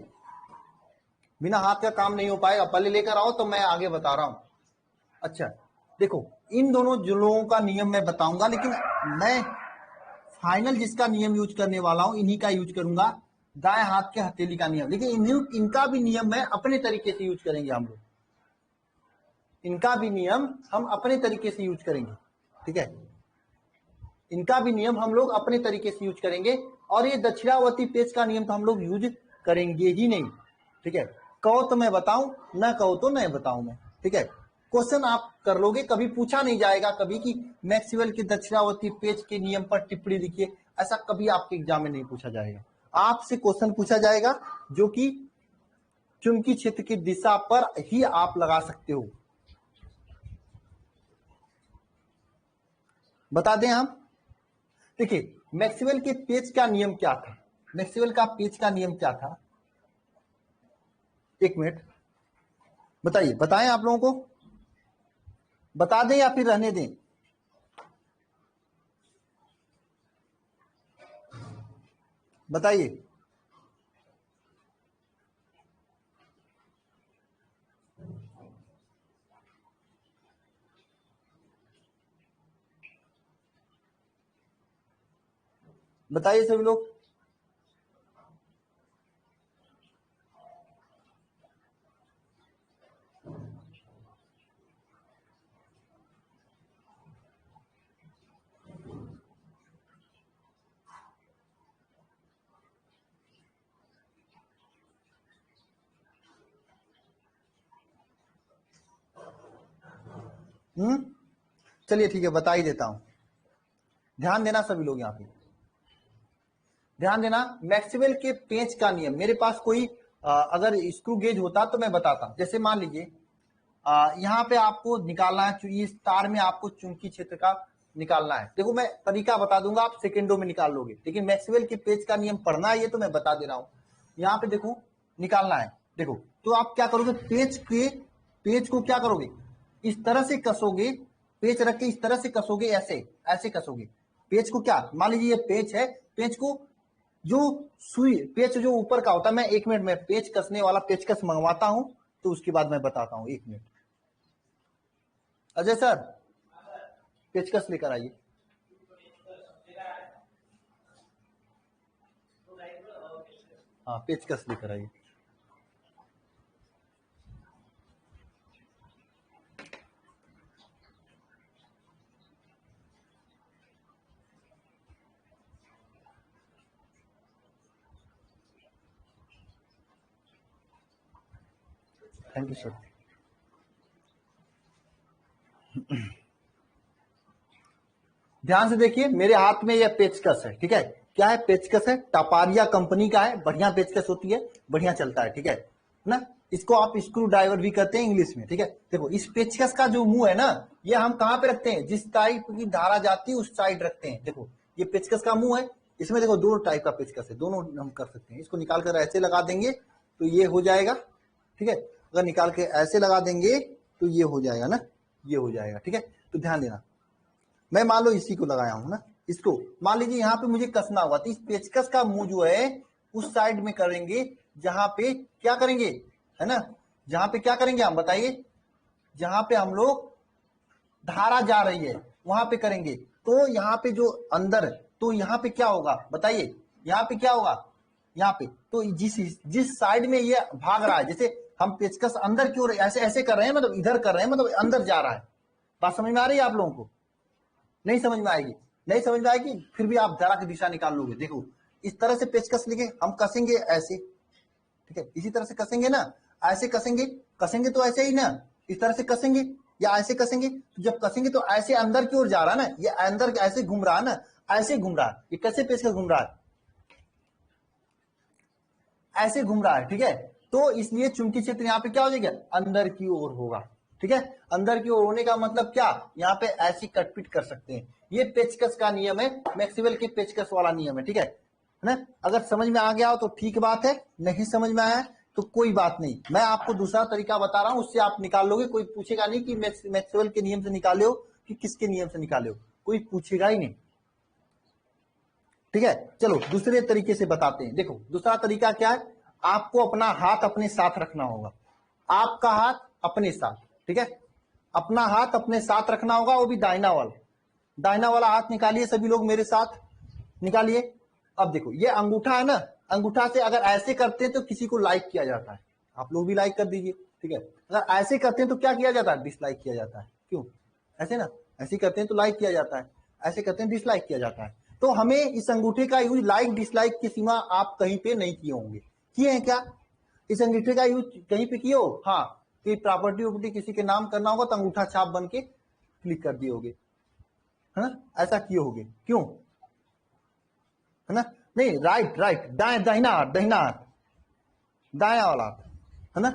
बिना हाथ का काम नहीं हो पाएगा, पहले लेकर आओ तो मैं आगे बता रहा हूं। अच्छा देखो, इन दोनों लोगों का नियम मैं बताऊंगा, लेकिन मैं फाइनल जिसका नियम यूज करने वाला हूं इन्हीं का यूज करूंगा, दाएं हाथ के हथेली का नियम। लेकिन इनका भी नियम मैं अपने तरीके से यूज करेंगे हम लोग, इनका भी नियम हम अपने तरीके से यूज करेंगे, ठीक है। इनका भी नियम हम लोग अपने तरीके से यूज करेंगे, और ये दक्षिणावर्ती पेच का नियम तो हम लोग यूज करेंगे ही नहीं, ठीक है। कहो तो मैं बताऊं, ना कहो तो नहीं बताऊं मैं, ठीक है। क्वेश्चन आप कर लोगे, कभी पूछा नहीं जाएगा कभी कि मैक्सवेल के दक्षिणावर्ती पेच के नियम पर टिप्पणी लिखिए, ऐसा कभी आपके एग्जाम में नहीं पूछा जाएगा। आपसे क्वेश्चन पूछा जाएगा जो कि चुंबकीय क्षेत्र की दिशा पर ही आप लगा सकते हो। बता दें हम, देखिए मैक्सवेल के पेच का नियम क्या था, मैक्सवेल का पेच का नियम क्या था, एक मिनट बताइए, बताएं आप लोगों को, बता दें या फिर रहने दें, बताइए। बताइए सभी लोग। चलिए ठीक है, बता ही देता हूं, ध्यान देना सभी लोग, यहाँ पे ध्यान देना। मैक्सवेल के पेंच का नियम, मेरे पास कोई अगर स्क्रू गेज होता तो मैं बताता। जैसे मान लीजिए यहाँ पे आपको निकालना है, इस तार में आपको चुंबकीय क्षेत्र का निकालना है। देखो मैं तरीका बता दूंगा, आप सेकेंडों में निकाल लोगे, लेकिन मैक्सवेल के पेंच का नियम पढ़ना है ये तो मैं बता दे रहा हूं। यहाँ पे देखो निकालना है, देखो तो आप क्या करोगे, पेंच को क्या करोगे, इस तरह से कसोगे, पेच रख के इस तरह से कसोगे, ऐसे ऐसे कसोगे पेच को। क्या मान लीजिए ये पेच है, पेच को जो सुई, पेच जो ऊपर का होता है, मैं 1 मिनट में पेच कसने वाला पेचकस मंगवाता हूं, तो उसके बाद मैं बताता हूं। 1 मिनट। अजय सर पेचकस लेकर आइए। हाँ पेचकस लेकर आइए। Thank you sir. ध्यान से देखिए, मेरे हाथ में यह पेचकस है, ठीक है। क्या है? पेचकस है, टापारिया कंपनी का है, बढ़िया पेचकस होती है, बढ़िया चलता है, ठीक है ना। इसको आप स्क्रू ड्राइवर भी कहते हैं इंग्लिश में, ठीक है। देखो इस पेचकस का जो मुंह है ना, ये हम कहां पे रखते हैं? जिस टाइप की धारा जाती है उस साइड रखते हैं। देखो ये पेचकस का मुंह है, इसमें देखो 2 टाइप का पेचकस है, दोनों हम कर सकते हैं। इसको निकाल कर ऐसे लगा देंगे तो ये हो जाएगा, ठीक है। अगर निकाल के ऐसे लगा देंगे तो ये हो जाएगा ना, ये हो जाएगा, ठीक है। तो ध्यान देना, मैं मान लो इसी को लगाया हूं ना, इसको मान लीजिए यहाँ पे मुझे कसना होगा, तो इस पेचकस का मुंह जो है उस साइड में करेंगे जहां पे क्या करेंगे, है ना, जहां पे क्या करेंगे हम बताइए, जहां पे हम लोग धारा जा रही है वहां पे करेंगे। तो यहाँ पे जो अंदर, तो यहाँ पे क्या होगा बताइए, यहाँ पे क्या होगा, यहाँ पे तो जिस साइड में ये भाग रहा है, जैसे हम पेचकस अंदर की ओर ऐसे ऐसे कर रहे हैं, मतलब इधर कर रहे हैं, मतलब अंदर जा रहा है। बात समझ में आ रही है आप लोगों को? नहीं समझ में आएगी? नहीं समझ में आएगी, फिर भी आप धारा की दिशा निकाल लोगे। देखो इस तरह से पेचकस लेके हम कसेंगे ऐसे, ठीक है, इसी तरह से कसेंगे ना, ऐसे कसेंगे, कसेंगे तो ऐसे ही ना, इस तरह से कसेंगे या ऐसे कसेंगे। तो जब कसेंगे तो ऐसे अंदर की ओर जा रहा है ना, ये अंदर ऐसे घूम रहा है ना, ऐसे घूम रहा है। ये कैसे पेचकस घूम रहा है? ऐसे घूम रहा है, ठीक है। तो इसलिए चुंबकीय क्षेत्र यहाँ पे क्या हो जाएगा, अंदर की ओर होगा, ठीक है। अंदर की ओर होने का मतलब क्या, यहाँ पे ऐसी कटपीट कर सकते हैं। ये पेचकस का नियम है, मैक्सवेल के पेचकस वाला नियम है, ठीक है ना। अगर समझ में आ गया हो तो ठीक बात है, नहीं समझ में आया तो कोई बात नहीं, मैं आपको दूसरा तरीका बता रहा हूं, उससे आप निकाल लोगे। कोई पूछेगा नहीं कि मैक्सवेल के नियम से निकाले हो कि किसके नियम से निकाले हो, कोई पूछेगा ही नहीं, ठीक है। चलो दूसरे तरीके से बताते हैं। देखो दूसरा तरीका क्या है, आपको अपना हाथ अपने साथ रखना होगा, आपका हाथ अपने साथ, ठीक है। अपना हाथ अपने साथ रखना होगा, वो भी दाहिना वाला। दाहिना वाला हाथ निकालिए सभी लोग मेरे साथ, निकालिए। अब देखो ये अंगूठा है ना, अंगूठा से अगर ऐसे करते हैं तो किसी को लाइक किया जाता है, आप लोग भी लाइक कर दीजिए, ठीक है। अगर ऐसे करते हैं तो क्या किया जाता है, डिसलाइक किया जाता है। क्यों? ऐसे ना, ऐसे करते हैं तो लाइक किया जाता है, ऐसे करते हैं डिसलाइक किया जाता है। तो हमें इस अंगूठे का यूज लाइक डिसलाइक की सीमा आप कहीं पे नहीं किए होंगे, किए हैं क्या? इस अंगूठे का यूज कहीं पे किए हो? हाँ, कि प्रॉपर्टी वॉपर्टी किसी के नाम करना होगा तो अंगूठा छाप बन के क्लिक कर दिए होगे, है ना, ऐसा किए होगे। क्यों? है ना, नहीं राइट राइट, दाएं, दाहिना हाथ, दाहिना हाथ, दाया वाला, है ना।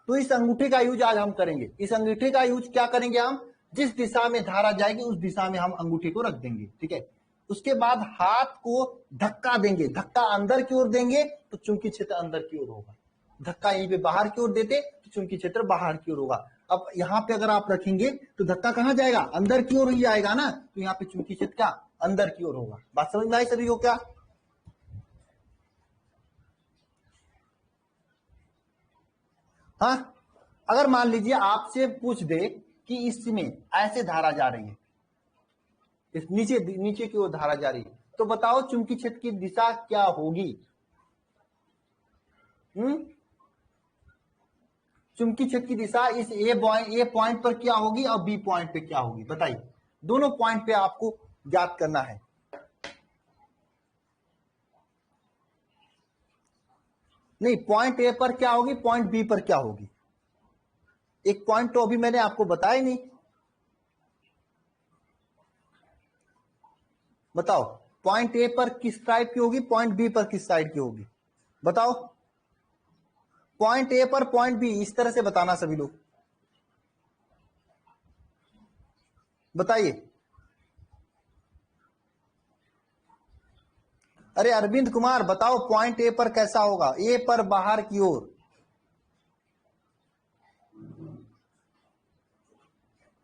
तो इस अंगूठे का यूज आज हम करेंगे। इस अंगूठे का यूज क्या करेंगे हम, जिस दिशा में धारा जाएगी उस दिशा में हम अंगूठे को रख देंगे, ठीक है। उसके बाद हाथ को धक्का देंगे, धक्का अंदर की ओर देंगे तो चुंबकीय क्षेत्र अंदर की ओर होगा। धक्का यहीं पे बाहर की ओर देते तो चुंबकीय क्षेत्र बाहर की ओर होगा। अब यहाँ पे अगर आप रखेंगे तो धक्का कहाँ जाएगा, अंदर की ओर ही जाएगा ना, तो यहाँ पे चुंबकीय क्षेत्र क्या, अंदर की ओर होगा। बात समझ में आई सभी को क्या? हाँ, अगर मान लीजिए आपसे पूछ दे कि इसमें ऐसे धारा जा रही है, इस नीचे नीचे की ओर धारा जा रही है, तो बताओ चुंबकीय क्षेत्र की दिशा क्या होगी? चुंबकीय क्षेत्र की दिशा इस ए पॉइंट पर क्या होगी और बी पॉइंट पे क्या होगी बताइए। दोनों पॉइंट पे आपको ज्ञात करना है। नहीं, पॉइंट ए पर क्या होगी, पॉइंट बी पर क्या होगी? एक पॉइंट तो अभी मैंने आपको बताया नहीं, बताओ पॉइंट ए पर किस टाइप की होगी, पॉइंट बी पर किस साइड की होगी बताओ। पॉइंट ए पर पॉइंट बी, इस तरह से बताना सभी लोग, बताइए। अरे अरविंद कुमार बताओ पॉइंट ए पर कैसा होगा, ए पर बाहर की ओर,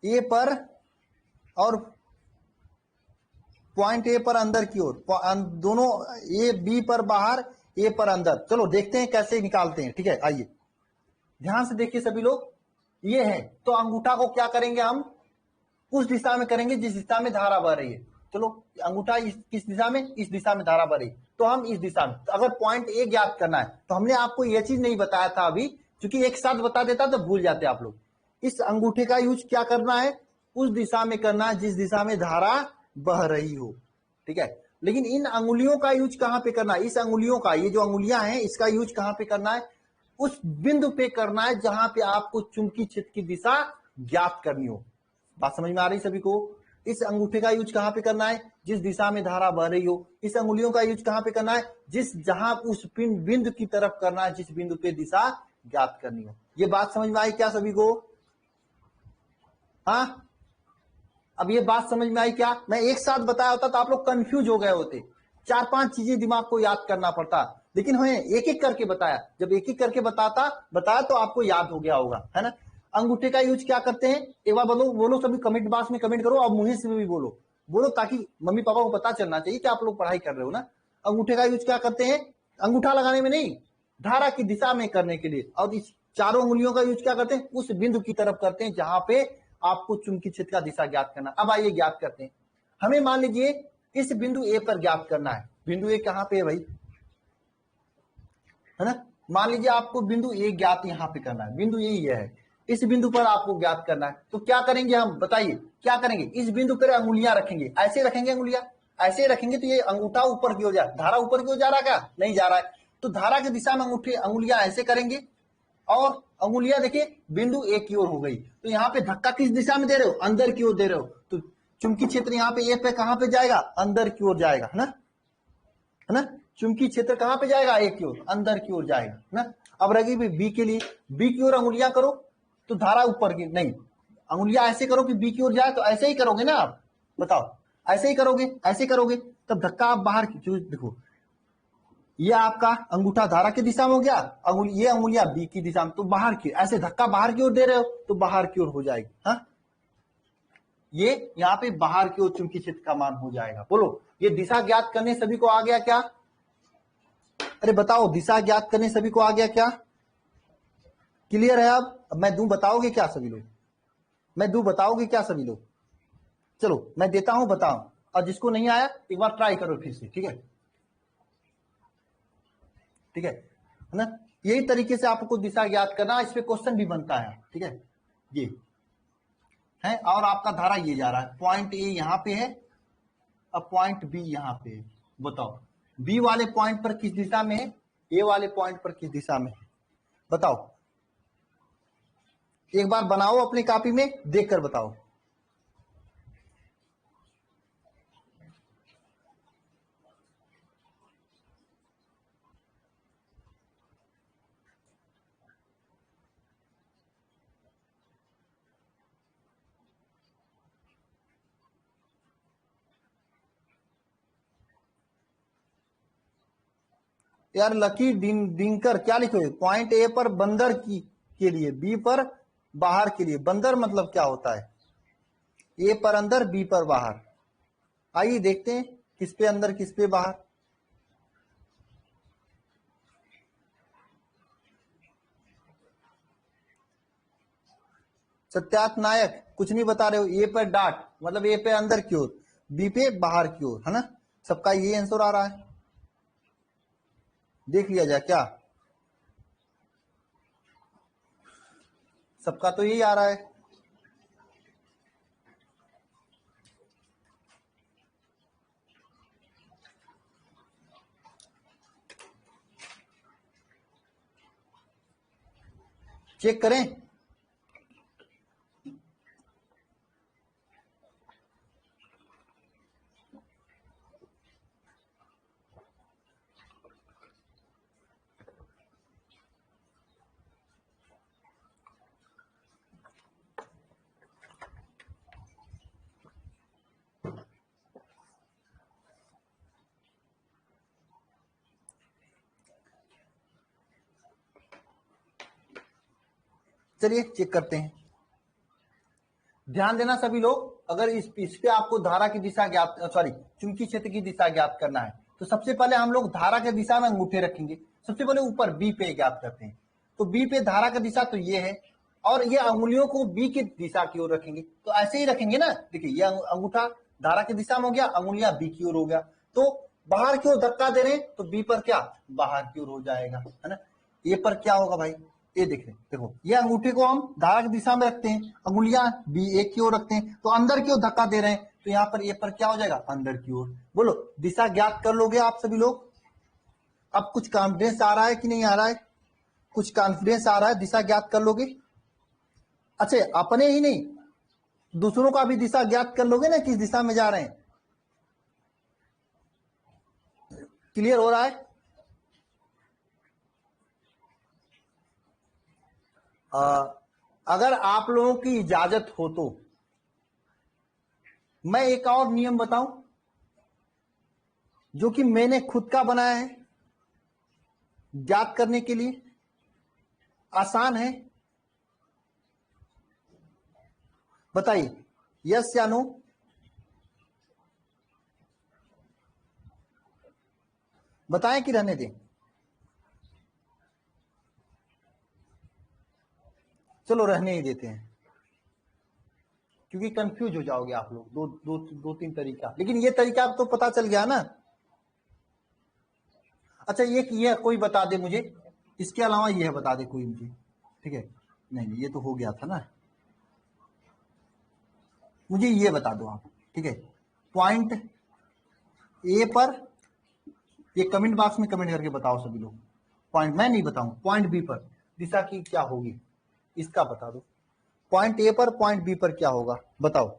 ए पर और पॉइंट ए पर अंदर की ओर, दोनों ए बी पर बाहर, ए पर अंदर। चलो देखते हैं कैसे निकालते हैं, ठीक है। आइए ध्यान से देखिए सभी लोग, ये है तो अंगूठा को क्या करेंगे हम, उस दिशा में करेंगे जिस दिशा में धारा बह रही है। चलो अंगूठा किस दिशा में, इस दिशा में धारा बह रही, तो हम इस दिशा में, तो अगर पॉइंट ए ज्ञात करना है तो हमने आपको यह चीज नहीं बताया था अभी, क्योंकि एक साथ बता देता तो भूल जाते आप लोग। इस अंगूठे का यूज क्या करना है, उस दिशा में करना है जिस दिशा में धारा बह रही हो, ठीक है। लेकिन इन अंगुलियों का यूज कहां पे करना है, इस अंगुलियों का, ये जो अंगुलियां हैं इसका यूज कहां पे करना है, उस बिंदु पे करना है जहां पे आपको चुंबकीय क्षेत्र की दिशा ज्ञात करनी हो। बात समझ में आ रही सभी को। इस अंगूठे का यूज कहां पे करना है, जिस दिशा में धारा बह रही हो। इस अंगुलियों का यूज कहां पे करना है, जहां उस बिंदु की तरफ करना है जिस बिंदु पे दिशा ज्ञात करनी हो। ये बात समझ में आई क्या सभी को? हाँ, अब ये बात समझ में आई क्या? मैं एक साथ बताया होता तो आप लोग कंफ्यूज हो गए होते, 4-5 चीजें दिमाग को याद करना पड़ता, लेकिन हमें एक एक करके बताया। जब एक एक करके बताया तो आपको याद हो गया होगा, है ना। अंगूठे का यूज क्या करते हैं, एक बार बोलो सभी, कमेंट बॉक्स में कमेंट करो और मुंह से भी बोलो ताकि मम्मी पापा को पता चलना चाहिए कि आप लोग पढ़ाई कर रहे हो ना। अंगूठे का यूज क्या करते हैं, अंगूठा लगाने में नहीं, धारा की दिशा में करने के लिए। और इस चारों उंगलियों का यूज क्या करते हैं, उस बिंदु की तरफ करते हैं जहां पे आपको चुंबकीय क्षेत्र का दिशा ज्ञात करना। अब आइए ज्ञात करते हैं। हमें मान लीजिए इस बिंदु ए पर ज्ञात करना है। बिंदु ए कहां पे है भाई, है ना। मान लीजिए आपको बिंदु ए ज्ञात यहां पे करना है, बिंदु ए ये है, इस बिंदु पर आपको ज्ञात करना है। तो क्या करेंगे हम, बताइए क्या करेंगे, इस बिंदु पर अंगुलियां रखेंगे, ऐसे रखेंगे अंगुलियां, ऐसे रखेंगे तो ये अंगूठा ऊपर की ओर जा, धारा ऊपर की ओर जा रहा है क्या, नहीं जा रहा है। तो धारा की दिशा में अंगुलियां ऐसे करेंगे और अंगुलियां देखिए बिंदु ए की ओर हो गई। तो यहाँ पे धक्का किस दिशा में दे रहे हो, अंदर की ओर दे रहे हो। तो चुंबकीय क्षेत्र यहाँ पे ए पे कहां पे जाएगा, अंदर की ओर जाएगा, है ना। चुंबकीय क्षेत्र कहां पे जाएगा, ए की ओर, अंदर की ओर जाएगा, है ना। अब रही बी के लिए, बी की ओर अंगुलियां करो तो धारा ऊपर की नहीं, अंगुलियां ऐसे करो कि बी की ओर जाए, तो ऐसे ही करोगे ना आप, बताओ, ऐसे ही करोगे, ऐसे करोगे तब धक्का आप बाहर की, देखो ये आपका अंगूठा धारा की दिशा में हो गया, ये अंगुलियां बी की दिशा में, तो बाहर की, ऐसे धक्का बाहर की ओर दे रहे हो तो बाहर की ओर हो जाएगी। हाँ, ये यहाँ पे बाहर की ओर चुंबकीय क्षेत्र का मान हो जाएगा। बोलो ये दिशा ज्ञात करने सभी को आ गया क्या? अरे बताओ, दिशा ज्ञात करने सभी को आ गया क्या? क्लियर है? अब मैं दूं, बताओगे क्या सभी लोग, मैं दूं बताओगे क्या सभी लोग? चलो मैं देता हूं, बताओ, और जिसको नहीं आया एक बार ट्राई करो फिर से, ठीक है, ठीक है ना। यही तरीके से आपको दिशा ज्ञात करना, इस पे क्वेश्चन भी बनता है, ठीक है। ये है और आपका धारा ये जा रहा है, पॉइंट ए यहाँ पे है, अब पॉइंट बी यहाँ पे है। बताओ बी वाले पॉइंट पर किस दिशा में है, ए वाले पॉइंट पर किस दिशा में है, बताओ। एक बार बनाओ अपनी कॉपी में, देखकर बताओ। यार लकी दिनकर क्या लिखोगे, पॉइंट ए पर बंदर की के लिए, बी पर बाहर के लिए। बंदर मतलब क्या होता है, ए पर अंदर बी पर बाहर। आइए देखते हैं किस पे अंदर किस पे बाहर। सत्यार्थ नायक कुछ नहीं बता रहे हो, ए पर डॉट मतलब ए पे अंदर की ओर, बी पे बाहर की ओर, है ना। सबका ये आंसर आ रहा है, देख लिया जाए क्या, सबका तो यही आ रहा है। चेक करें, चलिए चेक करते हैं। ध्यान देना सभी लोग, अगर इस पे आपको धारा की दिशा ज्ञात, सॉरी चुंबकीय क्षेत्र की दिशा ज्ञात करना है, तो सबसे पहले हम लोग धारा के दिशा में अंगूठे रखेंगे। सबसे पहले ऊपर बी पे ज्ञात करते हैं, तो बी पे धारा का दिशा तो ये है, और ये अंगुलियों को बी की दिशा की ओर रखेंगे। तो ऐसे ही रखेंगे ना, देखिए ये अंगूठा धारा की दिशा में हो गया, अंगुलियां बी की ओर हो गया, तो बाहर की ओर धक्का दे रहे हैं तो बी पर क्या बाहर की ओर हो जाएगा, है ना। ए पर क्या होगा भाई, ये देख रहे देखो, ये अंगूठे को हम धारा की दिशा में रखते हैं, अंगुलियां बी ए की ओर रखते हैं, तो अंदर की ओर धक्का दे रहे हैं, तो यहाँ पर ए पर क्या हो जाएगा अंदर की ओर। बोलो दिशा ज्ञात कर लोगे आप सभी लोग। अब कुछ कॉन्फिडेंस आ रहा है कि नहीं आ रहा है, कुछ कॉन्फिडेंस आ रहा है, दिशा ज्ञात कर लोगे। अच्छा अपने ही नहीं दूसरों का भी दिशा ज्ञात कर लोगे ना, किस दिशा में जा रहे हैं। क्लियर हो रहा है। अगर आप लोगों की इजाजत हो तो मैं एक और नियम बताऊं, जो कि मैंने खुद का बनाया है ज्ञात करने के लिए, आसान है, बताइए यस या नो। बताएं कि रहने दें। चलो रहने ही देते हैं, क्योंकि कंफ्यूज हो जाओगे आप लोग। दो तीन तरीका, लेकिन ये तरीका अब तो पता चल गया ना। अच्छा ये कोई बता दे मुझे, इसके अलावा ये बता दे कोई मुझे, ठीक है। नहीं ये तो हो गया था ना, मुझे ये बता दो आप, ठीक है। पॉइंट ए पर, ये कमेंट बॉक्स में कमेंट करके बताओ सभी लोग। पॉइंट मैं नहीं बताऊं, पॉइंट बी पर दिशा की क्या होगी इसका बता दो। पॉइंट ए पर पॉइंट बी पर क्या होगा बताओ।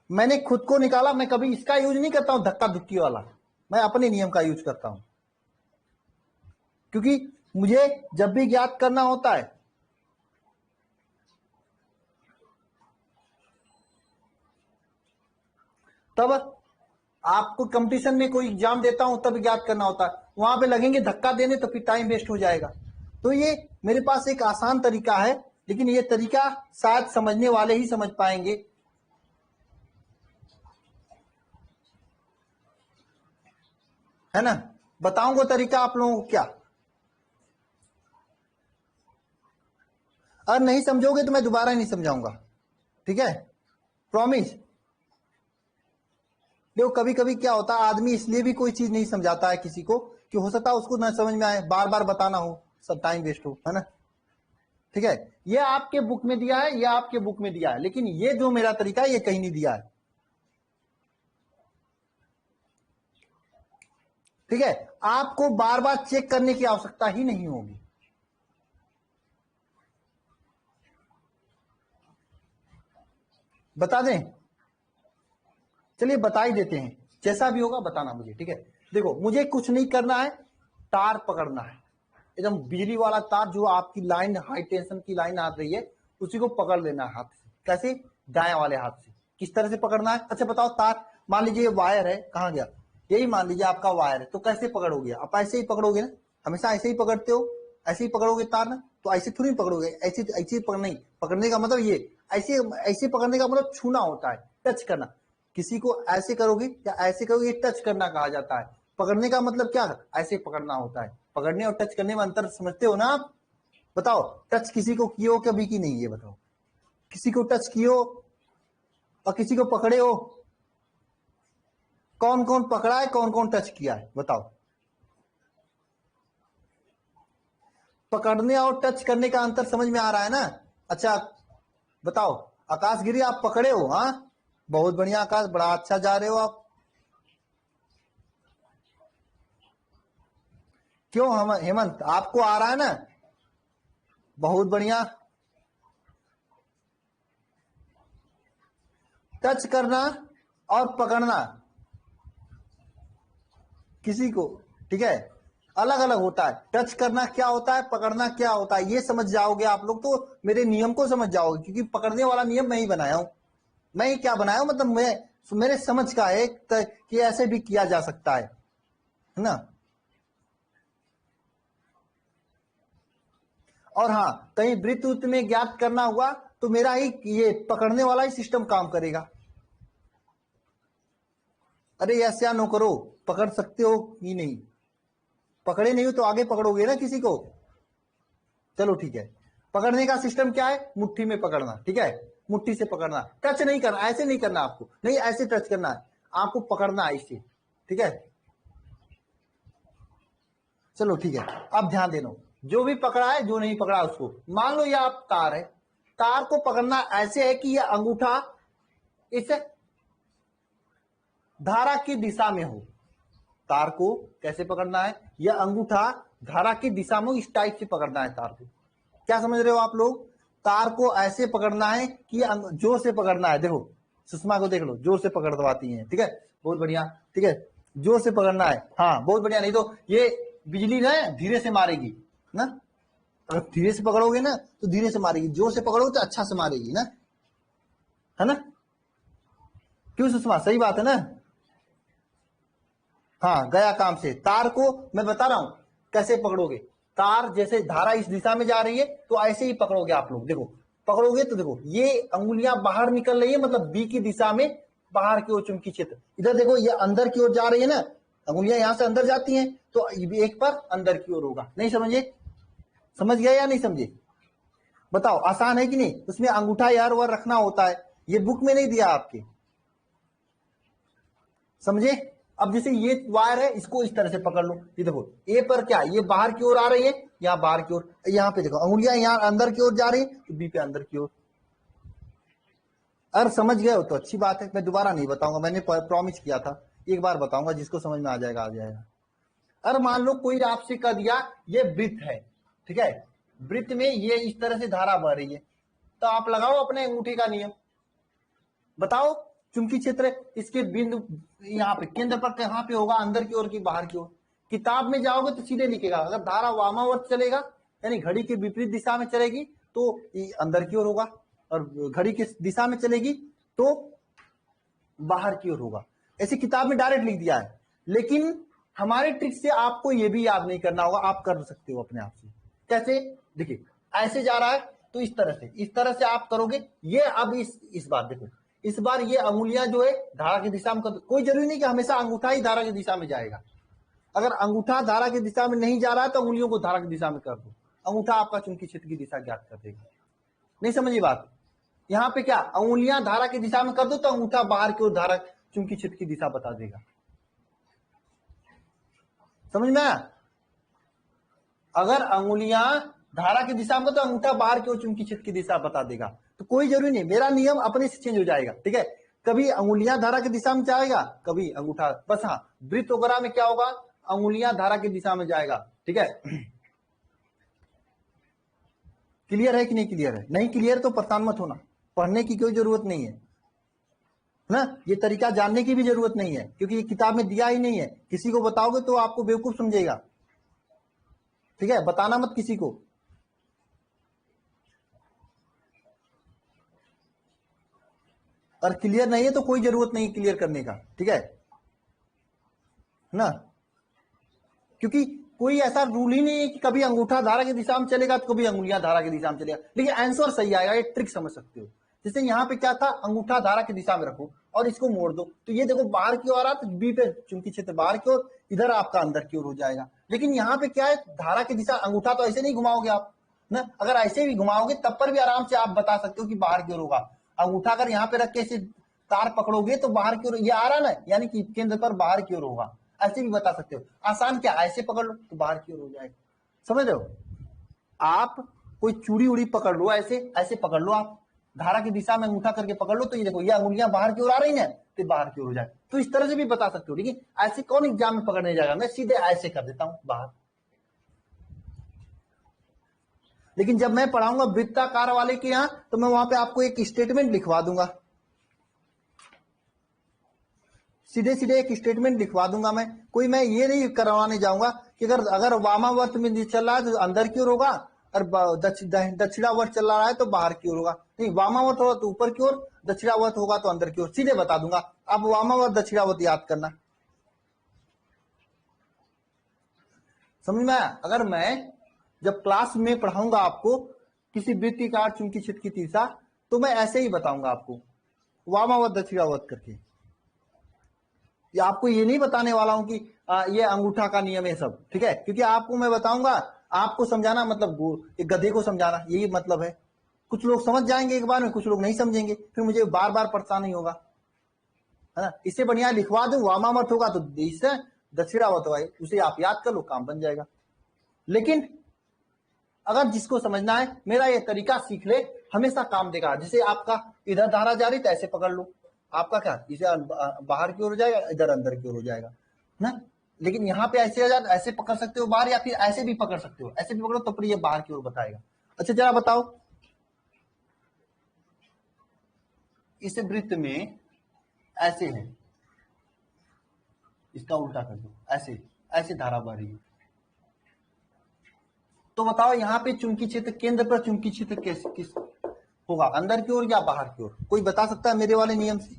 मैंने खुद को निकाला, मैं कभी इसका यूज नहीं करता हूं धक्का धुक्की वाला, मैं अपने नियम का यूज करता हूं, क्योंकि मुझे जब भी ज्ञात करना होता है तब आपको कंपटीशन में कोई एग्जाम देता हूं तब ज्ञात करना होता है, वहां पे लगेंगे धक्का देने तो फिर टाइम वेस्ट हो जाएगा। तो ये मेरे पास एक आसान तरीका है, लेकिन ये तरीका शायद समझने वाले ही समझ पाएंगे, है ना। बताऊंगा तरीका आप लोगों को क्या, अगर नहीं समझोगे तो मैं दोबारा नहीं समझाऊंगा, ठीक है, प्रॉमिस। देखो कभी कभी क्या होता है, आदमी इसलिए भी कोई चीज नहीं समझाता है किसी को कि हो सकता है उसको ना समझ में आए, बार बार बताना हो, सब टाइम वेस्ट हो, है ना। ठीक है, ये आपके बुक में दिया है, ये आपके बुक में दिया है, लेकिन ये जो मेरा तरीका है ये कहीं नहीं दिया है, ठीक है। आपको बार बार चेक करने की आवश्यकता ही नहीं होगी। बता दें, चलिए बता ही देते हैं, जैसा भी होगा बताना मुझे, ठीक है। देखो मुझे कुछ नहीं करना है, तार पकड़ना है, एकदम बिजली वाला तार, जो आपकी लाइन हाई टेंशन की लाइन आ रही है उसी को पकड़ लेना है हाथ से। कैसे, दाएं वाले हाथ से। किस तरह से पकड़ना है, अच्छा बताओ। तार मान लीजिए वायर है, कहां गया, यही मान लीजिए आपका वायर है, तो कैसे पकड़ोगे आप, ऐसे ही पकड़ोगे ना, हमेशा ऐसे ही पकड़ते हो, ऐसे ही पकड़ोगे तार ना, तो ऐसे थोड़ी पकड़ोगे, ऐसे ऐसे पकड़ना ही, पकड़ने का मतलब ये, ऐसे ऐसे पकड़ने का मतलब छूना होता है, टच करना। किसी को ऐसे करोगे या ऐसे करोगे, टच करना कहा जाता है। पकड़ने का मतलब क्या, ऐसे पकड़ना होता है। पकड़ने और टच करने में अंतर समझते हो ना आप। बताओ टच किसी को किए हो कभी की नहीं, ये बताओ। किसी को टच किए हो और किसी को पकड़े हो, कौन कौन पकड़ा है, कौन कौन टच किया है, बताओ। पकड़ने और टच करने का अंतर समझ में आ रहा है ना। अच्छा बताओ, आकाश गिरी आप पकड़े हो, हाँ बहुत बढ़िया आकाश, बड़ा अच्छा जा रहे हो आप। क्यों हम हेमंत, आपको आ रहा है ना, बहुत बढ़िया। टच करना और पकड़ना किसी को, ठीक है, अलग अलग होता है। टच करना क्या होता है, पकड़ना क्या होता है, ये समझ जाओगे आप लोग तो मेरे नियम को समझ जाओगे, क्योंकि पकड़ने वाला नियम मैं ही बनाया हूं। मैं ही क्या बनाया हूं, मतलब मैं, मेरे समझ का है कि ऐसे भी किया जा सकता है ना। और हाँ, कहीं वृत्त में ज्ञात करना हुआ तो मेरा ही ये पकड़ने वाला ही सिस्टम काम करेगा। अरे ऐसे या नो करो, पकड़ सकते हो कि नहीं? पकड़े नहीं हो तो आगे पकड़ोगे ना किसी को। चलो ठीक है, पकड़ने का सिस्टम क्या है? मुट्ठी में पकड़ना, ठीक है, मुट्ठी से पकड़ना, टच नहीं करना, ऐसे नहीं करना आपको, नहीं ऐसे टच करना है आपको, पकड़ना है इसे, ठीक है। चलो ठीक है, अब ध्यान देना, जो भी पकड़ा है, जो नहीं पकड़ा उसको। मान लो ये आप तार है, तार को पकड़ना ऐसे है कि ये अंगूठा इस धारा की दिशा में हो। तार को कैसे पकड़ना है? यह अंगूठा धारा की दिशा में इस टाइप से पकड़ना है तार को। क्या समझ रहे हो आप लोग? तार को ऐसे पकड़ना है कि जोर से पकड़ना है। देखो सुषमा को देख लो, जोर से पकड़ दबाती है, ठीक है, बहुत बढ़िया, ठीक है, जोर से पकड़ना है, हाँ बहुत बढ़िया। नहीं तो ये बिजली ना धीरे से मारेगी ना, अगर धीरे से पकड़ोगे ना तो धीरे से मारेगी, जोर से पकड़ोगे तो अच्छा से मारेगी ना, है ना? क्यों सुषमा, सही बात है ना? हाँ गया काम से। तार को मैं बता रहा हूं कैसे पकड़ोगे। तार जैसे धारा इस दिशा में जा रही है तो ऐसे ही पकड़ोगे आप लोग। देखो पकड़ोगे तो देखो ये अंगुलियां बाहर निकल रही है, मतलब बी की दिशा में बाहर की ओर चुंबकीय क्षेत्र। इधर देखो ये अंदर की ओर जा रही है ना, अंगुलियां यहां से अंदर जाती हैं तो एक पर अंदर की ओर होगा। नहीं समझे? समझ गए या नहीं समझे? बताओ, आसान है कि नहीं? उसमें अंगूठा यार वर रखना होता है, ये बुक में नहीं दिया आपके, समझे? अब जैसे ये वायर है, इसको इस तरह से पकड़ लो, ये देखो ए पर क्या, ये बाहर की ओर आ रही है, यहाँ बाहर की ओर, यहाँ पे देखो अंगुलियां यहाँ अंदर की ओर जा रही है तो बी पे अंदर की ओर। अगर समझ गए हो तो अच्छी बात है, मैं दोबारा नहीं बताऊंगा, मैंने प्रॉमिस किया था, एक बार बताऊंगा, जिसको समझ में आ जाएगा आ जाएगा। अगर मान लो कोई आपसे कह दिया ये वृत्त है, ठीक है, वृत्त में ये इस तरह से धारा बह रही है, तो आप लगाओ अपने अंगूठे का नियम, बताओ चुंबकीय क्षेत्र इसके बिंदु यहाँ पे केंद्र पर कहां पे होगा, अंदर की ओर की बाहर की ओर? किताब में जाओगे तो सीधे लिखेगा, अगर धारा वामावर्त चलेगा यानी घड़ी के विपरीत दिशा में चलेगी तो ये अंदर की ओर होगा, और घड़ी की दिशा में चलेगी तो बाहर की ओर होगा। ऐसे किताब में डायरेक्ट लिख दिया है, लेकिन हमारे ट्रिक से आपको ये भी याद नहीं करना होगा, आप कर सकते हो अपने आप से। कैसे? देखिए ऐसे जा रहा है तो इस तरह से आप करोगे। ये अब इस बार देखो, इस बार ये अंगुलियां जो है धारा की दिशा में, कोई जरूरी नहीं कि हमेशा अंगूठा ही धारा की दिशा में जाएगा। अगर अंगूठा धारा की दिशा में नहीं जा रहा है तो उंगलियों को धारा की दिशा में कर दो, अंगूठा आपका चुंबकीय क्षेत्र की दिशा ज्ञात कर देगा। नहीं समझिए बात? यहाँ पे क्या, अंगुलियां धारा की दिशा में कर दो तो अंगूठा बाहर की ओर धारा चुंबकीय क्षेत्र की दिशा बता देगा। समझ में आया? अगर अंगुलियां धारा की दिशा में तो अंगूठा बाहर की ओर चुंबकीय क्षेत्र की दिशा बता देगा, तो कोई जरूरी नहीं, मेरा नियम अपने से चेंज हो जाएगा, ठीक है। कभी अंगुलियां धारा की दिशा में जाएगा, कभी अंगूठा, बस हाँ वृत्त वगैरह में क्या होगा, अंगुलियां धारा की दिशा में जाएगा, ठीक है। क्लियर है कि नहीं क्लियर है? नहीं क्लियर तो परेशान मत होना, पढ़ने की कोई जरूरत नहीं है ना, ये तरीका जानने की भी जरूरत नहीं है, क्योंकि ये किताब में दिया ही नहीं है। किसी को बताओगे तो आपको बेवकूफ समझेगा, ठीक है, बताना मत किसी को। और क्लियर नहीं है तो कोई जरूरत नहीं क्लियर करने का, ठीक है ना, क्योंकि कोई ऐसा रूल ही नहीं है कि कभी अंगूठा धारा की दिशा में चलेगा तो कभी अंगुलियां धारा की दिशा में चलेगा, लेकिन आंसर सही आएगा। एक ट्रिक समझ सकते हो, जैसे यहाँ पे क्या था, अंगूठा धारा की दिशा में रखो और इसको मोड़ दो तो ये देखो बाहर की ओर आ, तो बी पे चुंबकीय क्षेत्र बाहर की ओर, इधर आपका अंदर की ओर हो जाएगा। लेकिन यहाँ पे क्या है, धारा की दिशा, अंगूठा तो ऐसे नहीं घुमाओगे आप ना, अगर ऐसे भी घुमाओगे तब पर भी आराम से आप बता सकते हो कि बाहर की ओर होगा। अंगूठा अगर यहाँ पे रख के इसे तार पकड़ोगे तो बाहर की ओर ये आ रहा ना, यानी कि केंद्र पर बाहर की ओर होगा, ऐसे भी बता सकते हो। आसान क्या, ऐसे पकड़ लो तो बाहर की ओर हो जाएगा। समझ रहे हो? आप कोई चूड़ी उड़ी पकड़ लो, ऐसे ऐसे पकड़ लो, आप धारा की दिशा में अंगूठा करके पकड़ लो तो ये देखो ये अंगुलियां बाहर की ओर आ रही हैं तो बाहर की ओर हो जाए, तो इस तरह से भी बता सकते हो। लेकिन ऐसे कौन एग्जाम में पकड़ने जाएगा, मैं सीधे ऐसे कर देता हूं बाहर। लेकिन जब मैं पढ़ाऊंगा वृत्ताकार वाले के यहाँ तो मैं वहां पे आपको एक स्टेटमेंट लिखवा दूंगा, सीधे सीधे एक स्टेटमेंट लिखवा दूंगा मैं। कोई मैं ये नहीं करवाने जाऊंगा कि अगर वामावर्त में चल रहा है तो अंदर की ओर होगा और दक्षिणावर्त चल रहा है तो बाहर की ओर होगा। नहीं, वामावर्त होगा तो ऊपर की ओर, दक्षिणावर्त होगा तो अंदर की ओर, सीधे बता दूंगा। आप वामावर्त दक्षिणावर्त याद करना, समझ में आया? अगर मैं जब क्लास में पढ़ाऊंगा आपको किसी वृत्ताकार चुंबकीय क्षेत्र की दिशा, तो मैं ऐसे ही बताऊंगा आपको, वामावत दक्षिणावत करके। या आपको ये नहीं बताने वाला हूं कि ये अंगूठा का नियम है सब, ठीक है, क्योंकि आपको मैं बताऊंगा, आपको समझाना मतलब एक गधे को समझाना, यही मतलब है। कुछ लोग समझ जाएंगे एक बार में, कुछ लोग नहीं समझेंगे, फिर मुझे बार बार परेशान नहीं होगा, है ना। इससे बढ़िया लिखवा दूं, वामावत होगा तो इससे दक्षिणावत होगा, उसे आप याद कर लो, काम बन जाएगा। लेकिन अगर जिसको समझना है, मेरा ये तरीका सीख ले, हमेशा काम देगा। जैसे आपका इधर धारा जा रही तो ऐसे पकड़ लो, आपका क्या इसे बाहर की ओर हो जाएगा, इधर अंदर की ओर हो जाएगा ना। लेकिन यहाँ पे ऐसे ऐसे पकड़ सकते हो बाहर, या फिर ऐसे भी पकड़ सकते हो, ऐसे भी पकड़ो तो फिर ये बाहर की ओर बताएगा। अच्छा जरा बताओ, इस वृत्त में ऐसे है, इसका उल्टा कर दो, ऐसे ऐसे धारा बढ़ रही है, तो बताओ यहाँ पे चुंबकीय क्षेत्र, केंद्र पर चुंबकीय क्षेत्र किस होगा, अंदर की ओर या बाहर की ओर? कोई बता सकता है मेरे वाले नियम से?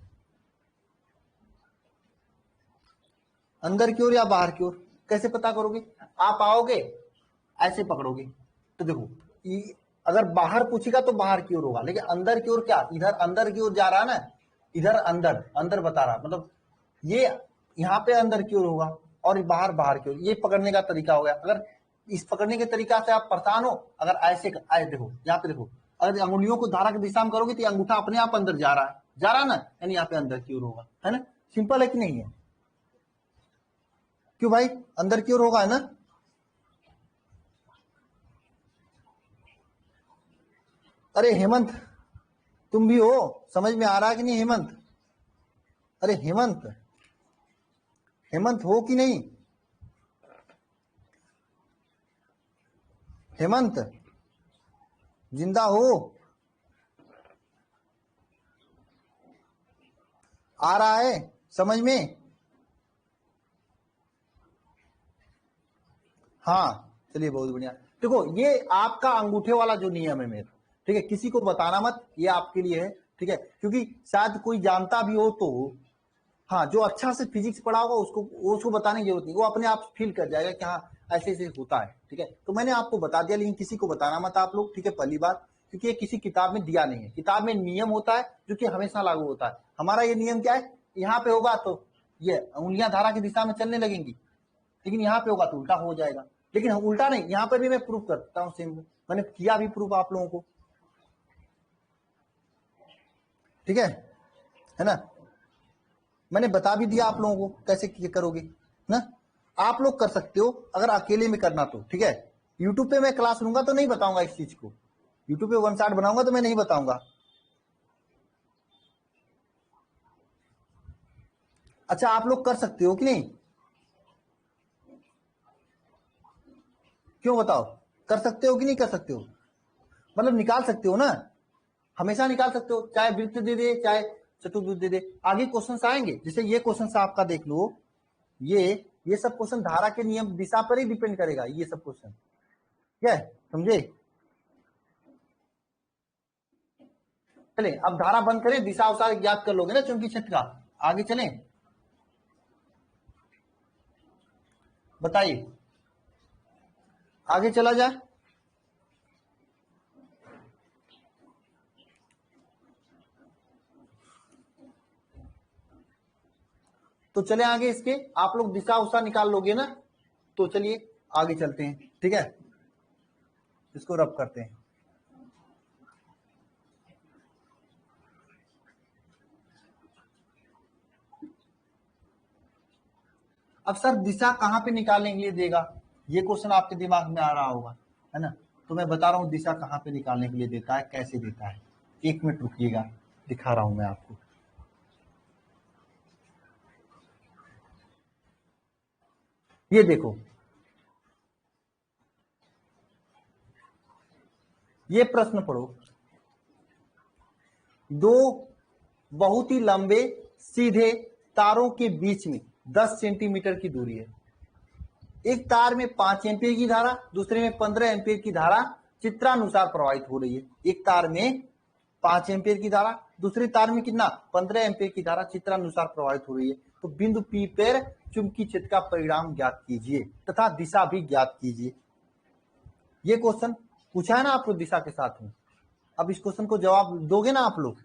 अंदर की ओर या बाहर की ओर? कैसे पता करोगे? आप आओगे ऐसे पकड़ोगे तो देखो, अगर बाहर पूछेगा तो बाहर की ओर होगा, लेकिन अंदर की ओर क्या, इधर अंदर की ओर जा रहा है ना, इधर अंदर अंदर बता रहा, मतलब ये यहाँ पे अंदर की ओर होगा और बाहर बाहर की ओर। ये पकड़ने का तरीका हो गया। अगर इस पकड़ने के तरीका से आप परेशान हो, अगर ऐसे देखो, यहाँ पे देखो, अगर अंगुलियों को धारा की दिशा में करोगे तो अंगूठा अपने आप अंदर जा रहा है ना, यानी यहाँ पे अंदर की ओर होगा, है ना। सिंपल है कि नहीं है? क्यों भाई, अंदर की ओर होगा, है ना। अरे हेमंत, तुम भी हो, समझ में आ रहा है कि नहीं हेमंत? अरे हेमंत, हेमंत हो कि नहीं? हेमंत जिंदा हो? आ रहा है समझ में? हाँ चलिए, बहुत बढ़िया। देखो ये आपका अंगूठे वाला जो नियम है मेरा, ठीक है, किसी को बताना मत, ये आपके लिए है, ठीक है, क्योंकि शायद कोई जानता भी हो तो, हाँ, जो अच्छा से फिजिक्स पढ़ा होगा उसको बताने की जरूरत नहीं, वो अपने आप फील कर जाएगा कि हाँ ऐसे ऐसे होता है, ठीक है। तो मैंने आपको बता दिया, लेकिन किसी को बताना मत आप लोग, ठीक है, पहली बात, क्योंकि ये किसी किताब में दिया नहीं है। किताब में नियम होता है जो कि हमेशा लागू होता है। हमारा ये नियम क्या है, यहाँ पे होगा तो ये उंगलियां धारा की दिशा में चलने लगेंगी, लेकिन यहाँ पे होगा तो उल्टा हो जाएगा। लेकिन उल्टा नहीं, यहाँ पर भी मैं प्रूफ करता हूँ, सेम मैंने किया भी प्रूफ आप लोगों को, ठीक है ना। मैंने बता भी दिया आप लोगों को कैसे करोगे ना। आप लोग कर सकते हो अगर अकेले में करना तो, ठीक है। यूट्यूब पे मैं क्लास लूंगा तो नहीं बताऊंगा इस चीज को, यूट्यूब पे वन शॉट बनाऊंगा तो मैं नहीं बताऊंगा। अच्छा आप लोग कर सकते हो कि नहीं? क्यों बताओ, कर सकते हो कि नहीं कर सकते हो? मतलब निकाल सकते हो ना, हमेशा निकाल सकते हो, चाहे वृत्त दे दे चाहे चतुर्भुज दे दे। आगे क्वेश्चन आएंगे, जैसे ये क्वेश्चन आपका देख लो, ये सब क्वेश्चन धारा के नियम दिशा पर ही डिपेंड करेगा, ये सब क्वेश्चन, ठीक है, समझे। चले अब धारा बंद करें, दिशा उसा ज्ञात कर लोगे ना चुंबकीय क्षेत्र का। आगे चलें, बताइए आगे चला जाए। तो चले आगे, इसके आप लोग दिशा उसा निकाल लोगे ना, तो चलिए आगे चलते हैं, ठीक है, इसको रब करते हैं। अब सर दिशा कहां पे निकालने के लिए देगा, ये क्वेश्चन आपके दिमाग में आ रहा होगा, है ना। तो मैं बता रहा हूं दिशा कहां पे निकालने के लिए देता है, कैसे देता है। एक मिनट रुकिएगा, दिखा रहा हूं मैं आपको। ये देखो, ये प्रश्न पढ़ो, दो बहुत ही लंबे सीधे तारों के बीच में 10 सेंटीमीटर की दूरी है। एक तार में 5 एम्पीयर की धारा, दूसरे में 15 एम्पीयर की धारा चित्रानुसार प्रवाहित हो रही है। एक तार में 5 एम्पीयर की धारा, दूसरे तार में कितना, 15 एम्पीयर की धारा चित्रानुसार प्रवाहित हो रही है। तो बिंदु P पर चुंबकीय क्षेत्र का परिणाम ज्ञात कीजिए तथा दिशा भी ज्ञात कीजिए। ये क्वेश्चन पूछा है ना आपको दिशा के साथ में। अब इस क्वेश्चन को जवाब दोगे ना आप लोग?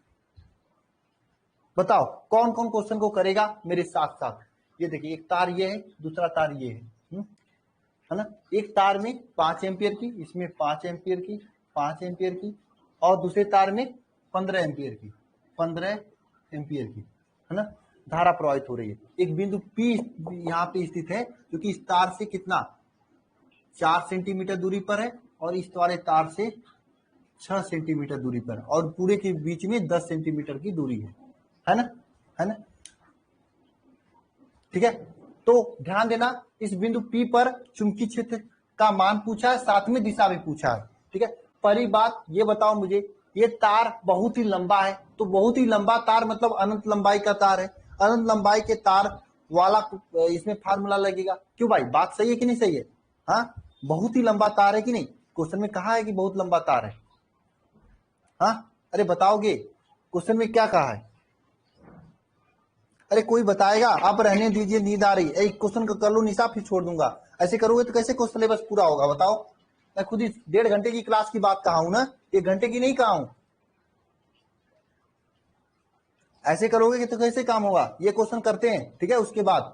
बताओ कौन कौन क्वेश्चन को करेगा मेरे साथ साथ। ये देखिए एक तार ये है, दूसरा तार ये है ना। एक तार में 5 एम्पियर की, इसमें 5 एम्पियर की, 5 एम्पियर की, और दूसरे तार में 15 एम्पियर की, 15 एम्पियर की, है ना, धारा प्रवाहित हो रही है। एक बिंदु P यहाँ पे स्थित है जो कि इस तार से कितना 4 सेंटीमीटर दूरी पर है और इस वाले तार से 6 सेंटीमीटर दूरी पर, और पूरे के बीच में 10 सेंटीमीटर की दूरी है ना, है ना। ठीक है, तो ध्यान देना इस बिंदु P पर चुंबकीय क्षेत्र का मान पूछा है, साथ में दिशा भी पूछा है। ठीक है, पहली बात ये बताओ मुझे, ये तार बहुत ही लंबा है, तो बहुत ही लंबा तार मतलब अनंत लंबाई का तार है। अनंत लंबाई के तार वाला इसमें फार्मूला लगेगा। क्यों भाई, बात सही है कि नहीं सही है? हाँ, बहुत ही लंबा तार है कि नहीं? क्वेश्चन में कहा है कि बहुत लंबा तार है। हाँ, अरे बताओगे क्वेश्चन में क्या कहा है? अरे कोई बताएगा? आप रहने दीजिए, नींद आ रही है। एक क्वेश्चन का कर लो निशा, फिर छोड़ दूंगा। ऐसे करोगे तो कैसे क्वेश्चन सिलेबस पूरा होगा बताओ? मैं खुद ही 1.5 घंटे की क्लास की बात कहा हूं ना, 1 घंटे की नहीं कहा हूं। ऐसे करोगे कि तो कैसे काम होगा? ये क्वेश्चन करते हैं, ठीक है, उसके बाद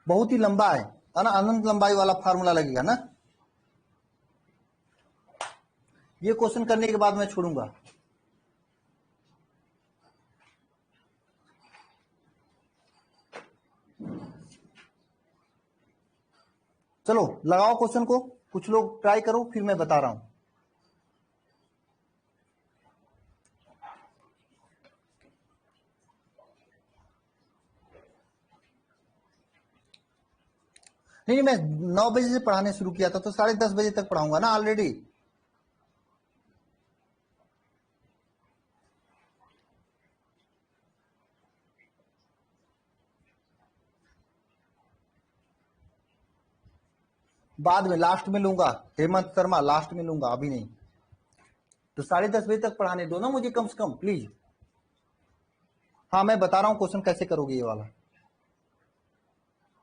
बहुत ही लंबा है ना, अनंत लंबाई वाला फार्मूला लगेगा ना। ये क्वेश्चन करने के बाद मैं छोड़ूंगा। चलो लगाओ क्वेश्चन को, कुछ लोग ट्राई करो, फिर मैं बता रहा हूं। नहीं, मैं 9 बजे से पढ़ाने शुरू किया था, तो 10:30 बजे तक पढ़ाऊंगा ना ऑलरेडी। बाद में लास्ट में लूंगा, हेमंत शर्मा लास्ट में लूंगा, अभी नहीं। तो 10:30 बजे तक पढ़ाने दो ना मुझे कम से कम, प्लीज। हाँ, मैं बता रहा हूँ क्वेश्चन कैसे करोगे ये वाला।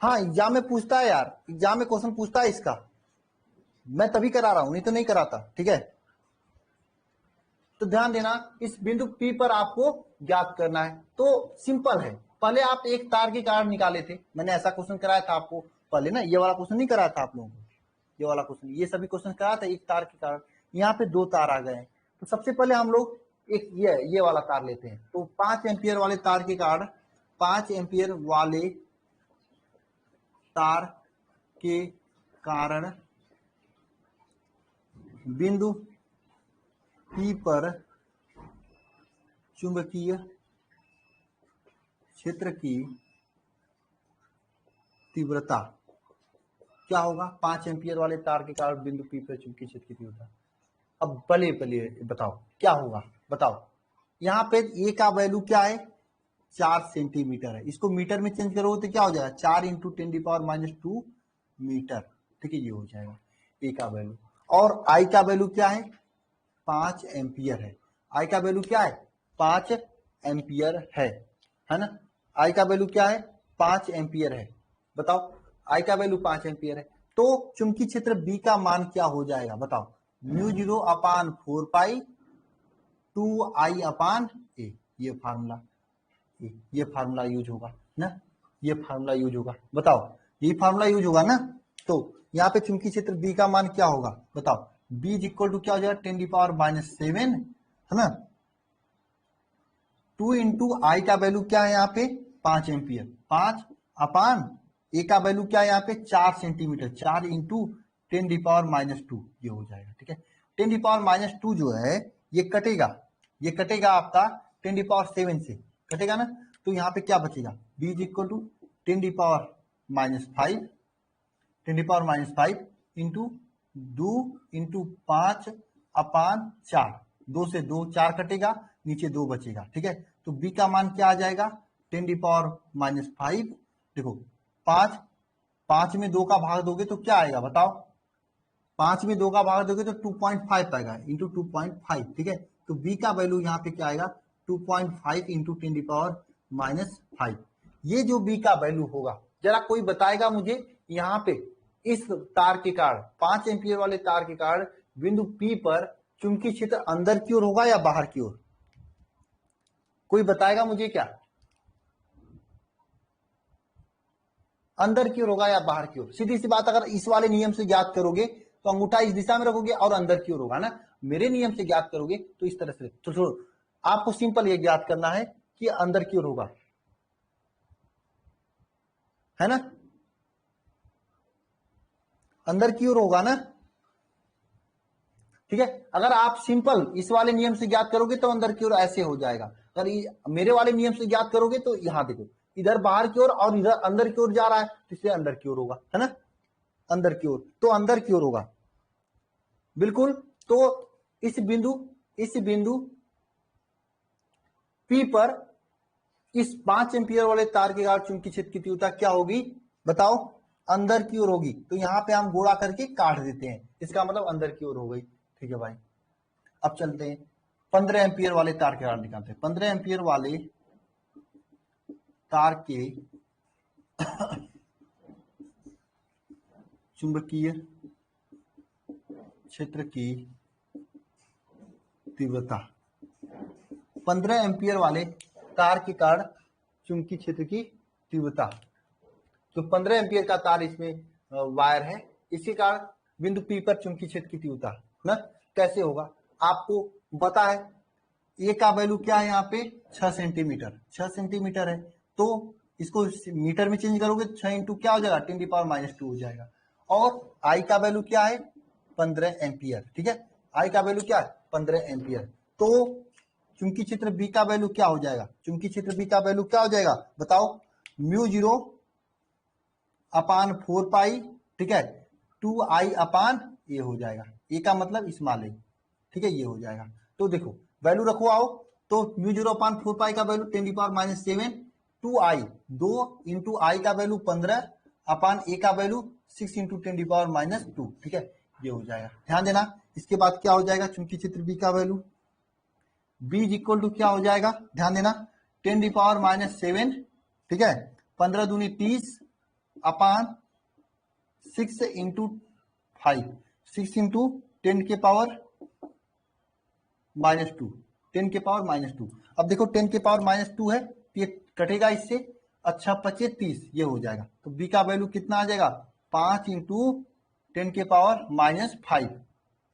हाँ, एग्जाम में पूछता है यार, एग्जाम में क्वेश्चन पूछता है इसका, मैं तभी करा रहा हूं, नहीं तो नहीं कराता। ठीक है, तो ध्यान देना, इस बिंदु P पर आपको ज्ञात करना है। तो सिंपल है, पहले आप एक तार के कारण निकाले थे, मैंने ऐसा क्वेश्चन कराया था आपको पहले ना, ये वाला क्वेश्चन नहीं कराया था आप लोगों को, ये वाला क्वेश्चन, ये सभी क्वेश्चन कराया था एक तार के कारण। यहाँ पे 2 तार आ गए हैं, तो सबसे पहले हम लोग एक ये वाला तार लेते हैं। तो 5 एम्पियर वाले तार के कारण, 5 एम्पियर वाले तार के कारण बिंदु P पर चुंबकीय क्षेत्र की तीव्रता क्या होगा? 5 एम्पियर वाले तार के कारण बिंदु P पर चुंबकीय क्षेत्र की तीव्रता। अब पहले बताओ क्या होगा, बताओ। यहाँ पे ए का वैल्यू क्या है? 4 सेंटीमीटर है। इसको मीटर में चेंज करोगे तो क्या हो जाएगा? 4 × 10⁻² मीटर। ठीक है, ये हो जाएगा ए का वैल्यू। और आई का वैल्यू क्या है? 5 एम्पियर है। आई का वैल्यू क्या है? 5 एम्पियर है ना। आई का वैल्यू क्या है? 5 एम्पियर है। बताओ, आई का वैल्यू 5 एम्पियर है, तो चुंबकीय क्षेत्र बी का मान क्या हो जाएगा? बताओ, μ0/4π 2I/A। ये फार्मूला यूज होगा ना, ये फार्मूला यूज होगा। बताओ, ये फार्मूला यूज होगा ना। तो यहाँ पे चुंबकीय क्षेत्र बी का मान क्या होगा? बताओ, B इक्वल टू क्या हो जाएगा? 10⁻⁷ है ना। 2 × I का वैल्यू क्या है यहाँ पे? 5 एम्पियर। 5 A का वैल्यू क्या है यहाँ पे? 4 सेंटीमीटर। 4 × 10⁻², ये हो जाएगा। ठीक है, 10⁻² जो है ये कटेगा आपका 10⁻7 से, कटेगा ना। तो यहाँ पे क्या बचेगा? B equal to 10⁻⁵ 10⁻⁵ into 2 × 5/4। 2 से 2 4 कटेगा, नीचे 2 बचेगा। ठीक है, तो B का मान क्या आ जाएगा? 10⁻⁵। देखो 5 में 2 का भाग दोगे तो क्या आएगा बताओ? 5 में 2 का भाग दोगे तो 2.5 आएगा, इंटू 2.5। ठीक है, तो B का वैल्यू यहाँ पे क्या आएगा? 2.5 × 10⁻⁵। ये जो B का वैल्यू होगा, जरा कोई बताएगा मुझे यहाँ पे इस तार के कारण, 5 एम्पियर वाले तार के कारण बिंदु P पर चुंबकीय क्षेत्र अंदर की ओर होगा या बाहर की ओर? कोई बताएगा मुझे क्या? अंदर की ओर होगा या बाहर की ओर? सीधी सी बात, अगर इस वाले नियम से ज्ञात करोगे तो अंगूठा इस दिशा में रखोगे और अंदर की ओर होगा ना। मेरे नियम से ज्ञात करोगे तो इस तरह से। तो आपको सिंपल ये ज्ञात करना है कि अंदर की ओर होगा, है ना, अंदर की ओर होगा ना, ठीक है। अगर आप सिंपल इस वाले नियम से ज्ञात करोगे तो अंदर की ओर ऐसे हो जाएगा। अगर मेरे वाले नियम से ज्ञात करोगे तो यहां देखो, इधर बाहर की ओर और इधर अंदर की ओर जा रहा है, तो इसलिए अंदर की ओर होगा, है ना, अंदर की ओर, तो अंदर की ओर होगा बिल्कुल। तो इस बिंदु P पर इस 5 एम्पियर वाले तार के कारण चुंबकीय क्षेत्र की तीव्रता क्या होगी बताओ? अंदर की ओर होगी। तो यहां पे हम गोला करके काट देते हैं, इसका मतलब अंदर की ओर हो गई, ठीक है भाई। अब चलते हैं 15 एम्पियर वाले तार के कारण निकालते हैं। 15 एम्पियर वाले तार के चुंबकीय क्षेत्र की तीव्रता, 15 एम्पियर वाले तार के कारण चुंबकीय क्षेत्र की तीव्रता। तो 15 एम्पियर का तार इसमें वायर है, इसी कारण बिंदु P पर चुंबकीय क्षेत्र की तीव्रता ना कैसे होगा आपको पता है। ए का वैल्यू क्या है यहाँ पे? 6 सेंटीमीटर, 6 सेंटीमीटर है। तो इसको मीटर में चेंज करोगे तो 6 इंटू क्या हो जाएगा? 10⁻⁻2 हो जाएगा। और आई का वैल्यू क्या है? 15 एम्पियर, ठीक है। आई का वैल्यू क्या है? 15 एम्पियर। तो चुंबकीय क्षेत्र बी का वैल्यू क्या हो जाएगा? चुंबकीय क्षेत्र बी का वैल्यू क्या हो जाएगा बताओ? μ0 अपान 4 पाई, ठीक है, 2I अपान ए हो जाएगा। ए का मतलब स्मॉल ए, ठीक है, ये हो जाएगा। तो देखो वैल्यू रखो आओ, तो μ0 अपान 4 पाई का वैल्यू 10⁻⁻7, 2I 2 इंटू आई का वैल्यू 15 अपान ए का वैल्यू 6 इंटू 10⁻⁻2, ठीक है, ये हो जाएगा। ध्यान देना, इसके बाद क्या हो जाएगा? चुंबकीय क्षेत्र बी का वैल्यू B इक्वल टू क्या हो जाएगा? ध्यान देना, 10⁻⁻7, ठीक है, 15 दूनी 30 अपान 6 इंटू 5, 6 इंटू 10 के पावर -2, 10 के पावर -2। अब देखो 10 के पावर -2 है, ये कटेगा इससे, अच्छा 25 30, ये हो जाएगा। तो B का वैल्यू कितना आ जाएगा? 5 इंटू 10 के पावर -5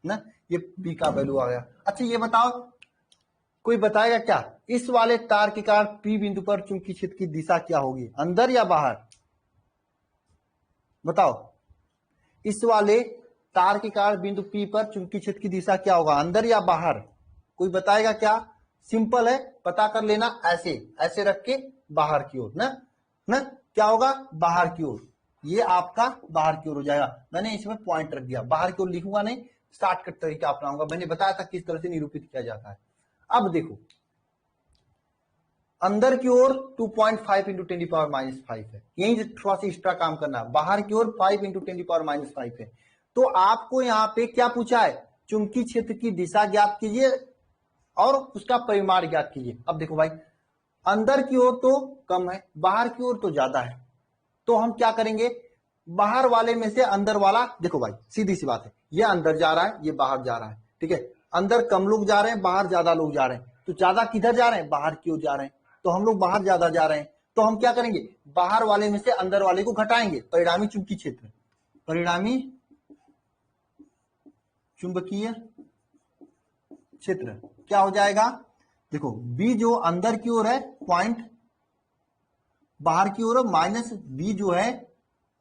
ना, ये B का वैल्यू आ गया। अच्छा ये बताओ, कोई बताएगा क्या इस वाले तार के कारण P बिंदु पर चुंबकीय क्षेत्र की दिशा क्या होगी? अंदर या बाहर बताओ? इस वाले तार के कारण बिंदु P पर चुंबकीय क्षेत्र की दिशा क्या होगा? अंदर या बाहर? कोई बताएगा क्या? सिंपल है, पता कर लेना, ऐसे ऐसे रख के बाहर की ओर ना क्या होगा? बाहर की ओर। ये आपका बाहर की ओर हो जाएगा। मैंने इसमें पॉइंट रख दिया, बाहर की ओर लिखूंगा नहीं, शॉर्टकट तरीका अपनाऊंगा। मैंने बताया था किस तरह से निरूपित किया जाता है। अब देखो अंदर की ओर 2.5 इंटू 10⁻⁵ है, यही थोड़ा सा एक्स्ट्रा काम करना है। बाहर की ओर 5 इंटू 10⁻⁵ है। तो आपको यहाँ पे क्या पूछा है? चुंबकीय क्षेत्र की दिशा ज्ञात कीजिए और उसका परिमाण ज्ञात कीजिए। अब देखो भाई, अंदर की ओर तो कम है, बाहर की ओर तो ज्यादा है, तो हम क्या करेंगे? बाहर वाले में से अंदर वाला, देखो भाई सीधी सी बात है, ये अंदर जा रहा है, ये बाहर जा रहा है, ठीक है, अंदर कम लोग जा रहे हैं, बाहर ज्यादा लोग जा रहे हैं, तो ज्यादा किधर जा रहे हैं? बाहर की ओर जा रहे हैं, तो हम लोग बाहर ज्यादा जा रहे हैं, तो हम क्या करेंगे? बाहर वाले में से अंदर वाले को घटाएंगे। परिणामी चुंबकीय क्षेत्र, परिणामी चुंबकीय क्षेत्र क्या हो जाएगा? देखो बी जो अंदर की ओर है, पॉइंट बाहर की ओर, माइनस बी जो है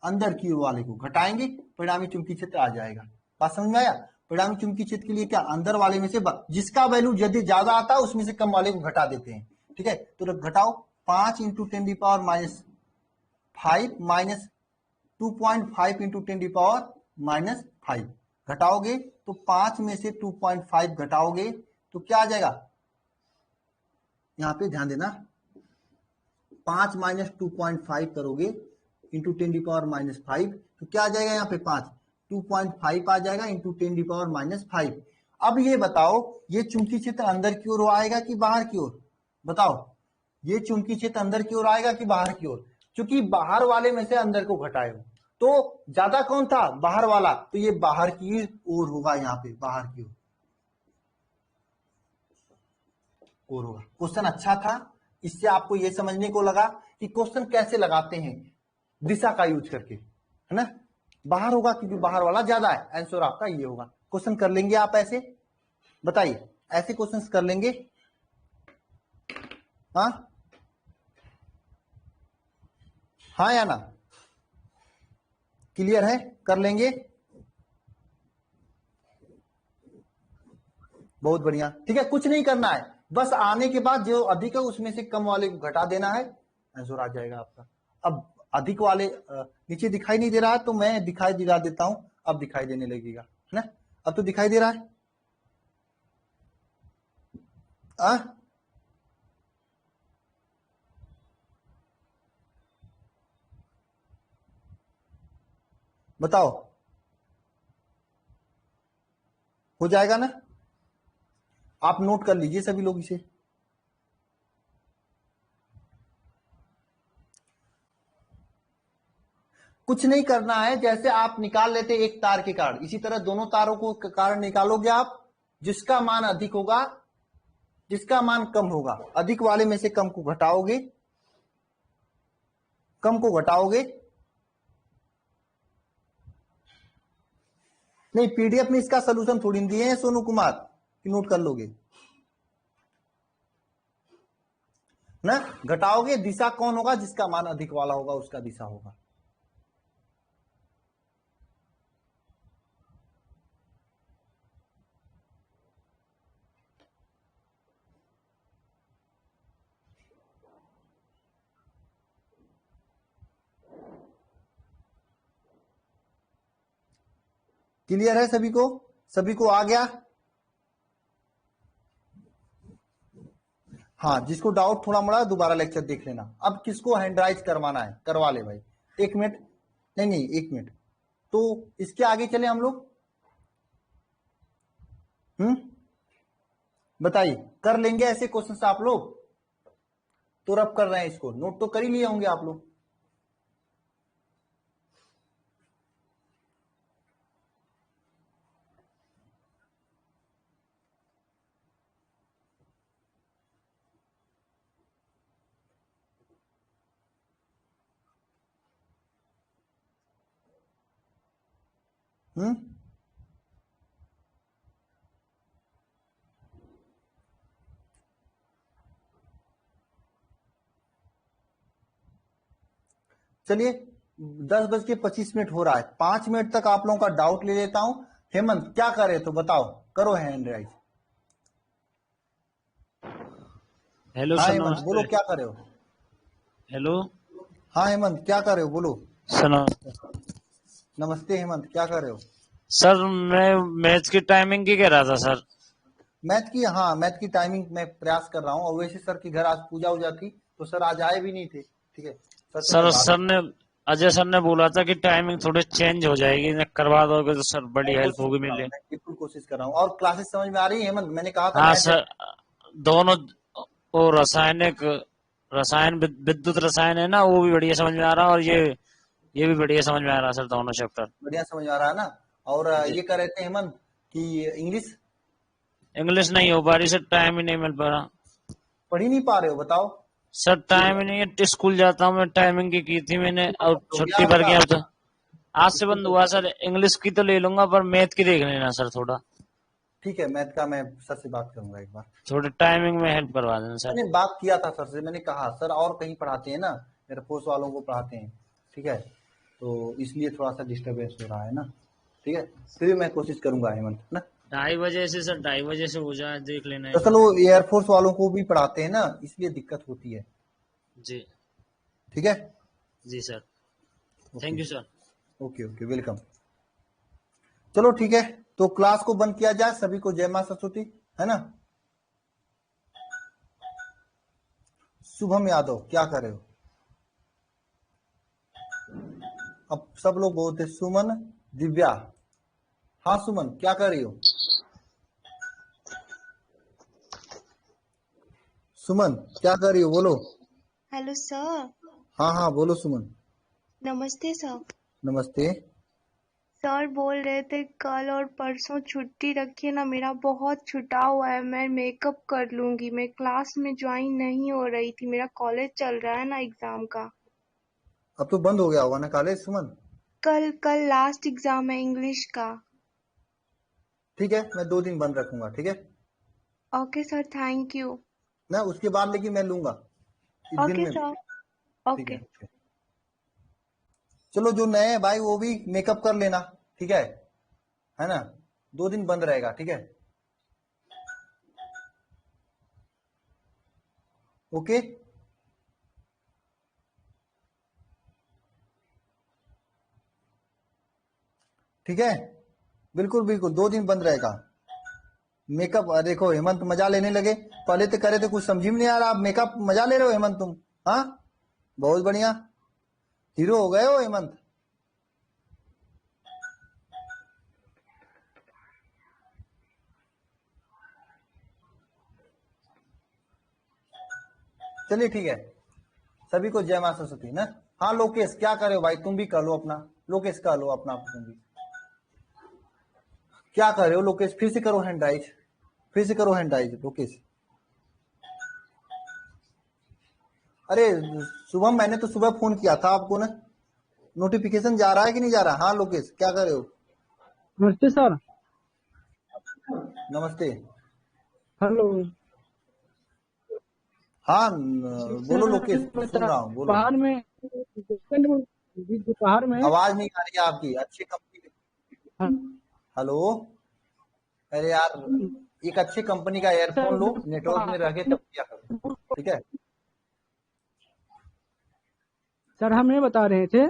अंदर की ओर वाले को घटाएंगे, परिणामी चुंबकीय क्षेत्र आ जाएगा। बात समझ में आया? परिणामी चुंबकीय क्षेत्र के लिए क्या? अंदर वाले में से जिसका वैल्यू यदि ज्यादा आता है उसमें से कम वाले को घटा देते हैं, ठीक है। तो घटाओ 5 इंटू 10⁻⁻5 माइनस 2.5 इंटू 10⁻⁻5 घटाओगे तो 5 में से 2.5 घटाओगे तो क्या आ जाएगा? यहां पे ध्यान देना, 5 माइनस 2.5 करोगे इंटू 10⁻⁻5 तो क्या आ जाएगा? यहाँ पे 2.5 आ जाएगा इंटू 10⁻⁻5। अब ये बताओ, ये चुंबकीय क्षेत्र अंदर की ओर आएगा कि बाहर की ओर? बताओ, ये चुंबकीय क्षेत्र अंदर की ओर आएगा कि बाहर की ओर? क्योंकि बाहर वाले में से अंदर को घटाए हो, तो ज्यादा कौन था, बाहर वाला, तो ये बाहर की ओर होगा, यहाँ पे बाहर की ओर होगा। क्वेश्चन अच्छा था, इससे आपको ये समझने को लगा कि क्वेश्चन कैसे लगाते हैं दिशा का यूज करके, है ना। बाहर होगा क्योंकि बाहर वाला ज्यादा है, आंसर आपका ये होगा। क्वेश्चन कर लेंगे आप ऐसे, बताइए ऐसे क्वेश्चंस कर लेंगे? हाँ हाँ या ना, क्लियर है, कर लेंगे? बहुत बढ़िया, ठीक है, कुछ नहीं करना है, बस आने के बाद जो अधिक है उसमें से कम वाले को घटा देना है, आंसर आ जाएगा आपका। अब अधिक वाले नीचे दिखाई नहीं दे रहा है तो मैं दिखाई दिला देता हूं, अब दिखाई देने लगेगा, है ना। अब तो दिखाई दे रहा है। आ? बताओ, हो जाएगा ना? आप नोट कर लीजिए सभी लोग इसे। कुछ नहीं करना है, जैसे आप निकाल लेते एक तार के कारण, इसी तरह दोनों तारों को कारण निकालोगे आप, जिसका मान अधिक होगा जिसका मान कम होगा, अधिक वाले में से कम को घटाओगे, कम को घटाओगे। नहीं, पीडीएफ में इसका सोल्यूशन थोड़ी दिए हैं सोनू कुमार कि नोट कर लोगे ना। घटाओगे, दिशा कौन होगा, जिसका मान अधिक वाला होगा उसका दिशा होगा। क्लियर है सभी को? सभी को आ गया? हाँ, जिसको डाउट थोड़ा मोड़ा दोबारा लेक्चर देख लेना। अब किसको हैंड राइज करवाना है, करवा ले भाई, 1 मिनट। नहीं नहीं, 1 मिनट। तो इसके आगे चले हम लोग। बताइए, कर लेंगे ऐसे क्वेश्चन आप लोग? तो रब कर रहे हैं इसको, नोट तो कर ही लिए होंगे आप लोग। हम्म चलिए, 10:25 हो रहा है, 5 मिनट तक आप लोगों का डाउट ले लेता हूं। हेमंत क्या करे तो बताओ, करो हैंड राइज। हेलो हाँ सर, हेमंत बोलो, नमस्ते। क्या कर रहे हो? हेलो हाँ हेमंत क्या कर रहे हो, बोलो। सर, नमस्ते। नमस्ते हेमंत, क्या कर रहे हो? सर मैं मैच की टाइमिंग की कह रहा था सर। मैथ की, हाँ मैथ की टाइमिंग मैं प्रयास कर रहा हूँ, और वैसे सर के घर आज पूजा उजा थी तो सर आज आए भी नहीं थे, ठीक है, सर से मैं बात सर ने अजय सर ने बोला था कि टाइमिंग थोड़ी चेंज हो जाएगी, करवा दोगे तो सर बड़ी हेल्प कोशिश होगी कर रहा हूँ, मेरे। मैं बिल्कुल कोशिश कर रहा हूँ। और क्लासेस समझ में आ रही है हेमंत? मैंने कहा था हाँ मैथ। सर, दोनों, वो रासायनिक, रसायन विद्युत रसायन है ना, वो भी बढ़िया समझ में आ रहा है, और ये भी बढ़िया समझ में आ रहा है सर, दोनों चैप्टर। बढ़िया समझ में आ रहा है ना। और जी। ये कह रहे थे हेमंत कि इंग्लिश इंग्लिश नहीं हो पा रही सर, टाइम ही नहीं मिल पा रहा पढ़ ही नहीं पा रहे हो, बताओ। सर। ये टाइम ही नहीं है, स्कूल जाता हूँ मैं, टाइमिंग की थी मैंने, स्कूल और बंद हो गया छुट्टी भर आपका? गया अब तो। आज से स्कूल बंद तो हुआ सर, इंग्लिश की तो ले लूंगा पर मैथ की देख लेना सर थोड़ा। ठीक है, मैथ का मैं सर से बात करूंगा एक बार। थोड़े टाइमिंग में हेल्प करवा देना सर। मैंने बात किया था सर से, मैंने कहा सर और कहीं पढ़ाते हैं ना, एयरफोर्स वालों को पढ़ाते हैं, ठीक है, तो इसलिए थोड़ा सा डिस्टर्बेंस हो रहा है ना, ठीक है, फिर भी मैं कोशिश करूंगा हेमंत ना। 2:30 से सर, 2:30 से हो जाए, देख लेना एक दरअसल बार। वो एयरफोर्स वालों को भी पढ़ाते हैं ना, इसलिए दिक्कत होती है, जी। ठीक है। जी sir, okay thank you sir. Okay okay, welcome. चलो ठीक है, तो क्लास को बंद किया जाए, सभी को जय मां सरस्वती, है ना। शुभम यादव क्या कर रहे हो? अब सब लोग बोलते सुमन, दिव्या। हाँ सुमन क्या कर रही हो? सुमन क्या कर रही हो, बोलो। Hello sir. हाँ हाँ बोलो सुमन। नमस्ते सर। नमस्ते। सर बोल रहे थे कल और परसों छुट्टी रखिए ना, मेरा बहुत छुटा हुआ है, मैं मेकअप कर लूंगी। मैं क्लास में ज्वाइन नहीं हो रही थी, मेरा कॉलेज चल रहा है ना एग्जाम का। अब तो बंद हो गया होगा ना कॉलेज सुमन? कल कल लास्ट एग्जाम है इंग्लिश का। ठीक है, मैं 2 दिन बंद रखूंगा, ठीक है ओके सर, थैंक यू। ना, उसके बाद लेकिन मैं लूंगा इस दिन ओके में। सर, ठीक ओके। है, चलो जो नए हैं भाई वो भी मेकअप कर लेना, ठीक है ना? 2 दिन बंद रहेगा, ठीक है? ओके, ठीक है, बिल्कुल बिल्कुल 2 दिन बंद रहेगा मेकअप। देखो हेमंत मजा लेने लगे, पहले तो करे थे कुछ समझ में नहीं आ रहा, आप मेकअप मजा ले रहे हो हेमंत तुम। हाँ, बहुत बढ़िया, हीरो हो गए हो हेमंत। चलिए ठीक है, सभी को जय माता सरस्वती ना। हाँ लोकेश, क्या करे हो भाई, तुम भी कर लो अपना। लोकेश कर लो अपना, तुम भी क्या कर रहे हो लोकेश? फिर से करो हैंड राइज, फिर से करो हैंड राइज लोकेश। अरे शुभम, मैंने तो सुबह फोन किया था आपको ना, नोटिफिकेशन जा रहा है कि नहीं जा रहा? हाँ लोकेश, क्या कर रहे हो? नमस्ते सर। नमस्ते। हेलो हाँ बोलो सर, लोकेश, सुन रहा हूँ, बोलो। दोपहर में दोपहर में आवाज नहीं आ रही है आपकी, अच्छी कंपनी। हेलो, अरे यार, एक अच्छी कंपनी का सर एयरफोन लो, नेटवर्क में रह के तब किया करो, ठीक है? सर हम ये बता रहे थे,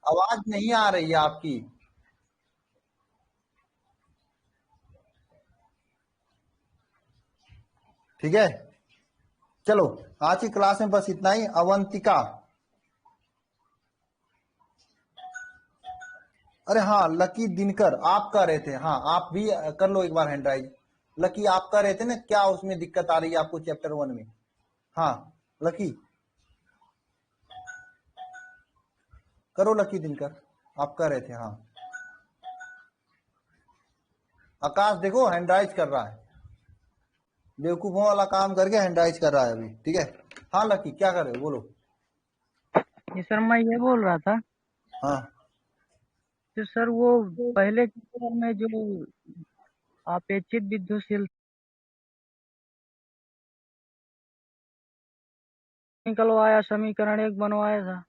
आवाज नहीं आ रही है आपकी। ठीक है, चलो आज की क्लास में बस इतना ही। अवंतिका, अरे हाँ लकी दिनकर, आप कह रहे थे, हाँ आप भी कर लो एक बार हैंड राइज। लकी, आप कह रहे थे ना क्या उसमें दिक्कत आ रही है आपको चैप्टर 1 में? हाँ लकी, करो लकी दिनकर, आप कह रहे थे। हाँ आकाश, देखो हैंड राइज कर रहा है, बेवकूफों वाला काम करके हैंड राइज कर रहा है अभी, ठीक है? हाँ लकी, क्या कर रहे हो, बोलो। ये सर मैं ये बोल रहा था हाँ कि सर वो पहले के पेपर में जो अपेक्षित विद्युतशील निकलवाया, समीकरण 1 बनवाया था,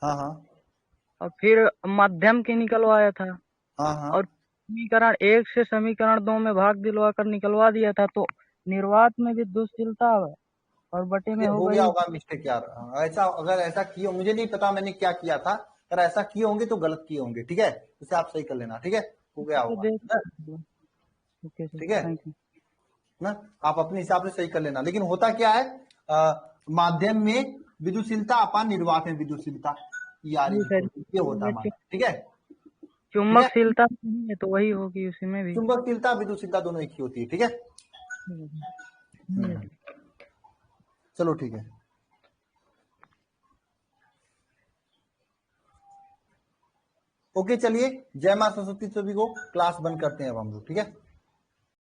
हाँ हाँ और फिर माध्यम की निकलवाया था, हाँ हाँ, और समीकरण 1 से समीकरण 2 में भाग दिलवा कर निकलवा दिया था, तो निर्वात में विद्युतशीलता है और बटे में ये हो हो गया गई। होगा मिस्टेक यार। ऐसा, अगर ऐसा किए, मुझे नहीं पता मैंने क्या किया था, अगर ऐसा किए होंगे तो गलत किए होंगे, ठीक है? उसे आप सही कर लेना, ठीक है? हो गया तो होगा ना, ओके सर, ठीक है थैंक यू। ना? आप अपने हिसाब से सही कर लेना, लेकिन होता क्या है, माध्यम में विद्युतशीलता अपान निर्वात में विद्युतशीलता, यार जी सर, ये होता है हमारा, ठीक है? ठीक है, चुंबकशीलता नहीं है तो वही होगी उसी में भी। चुंबकशीलता विद्युतशीलता दोनों एक ही होती है, ठीक है? हम्म, चलो ठीक है। ओके चलिए, जय मां सरस्वती, सभी को क्लास बंद करते हैं अब हम लोग, ठीक है?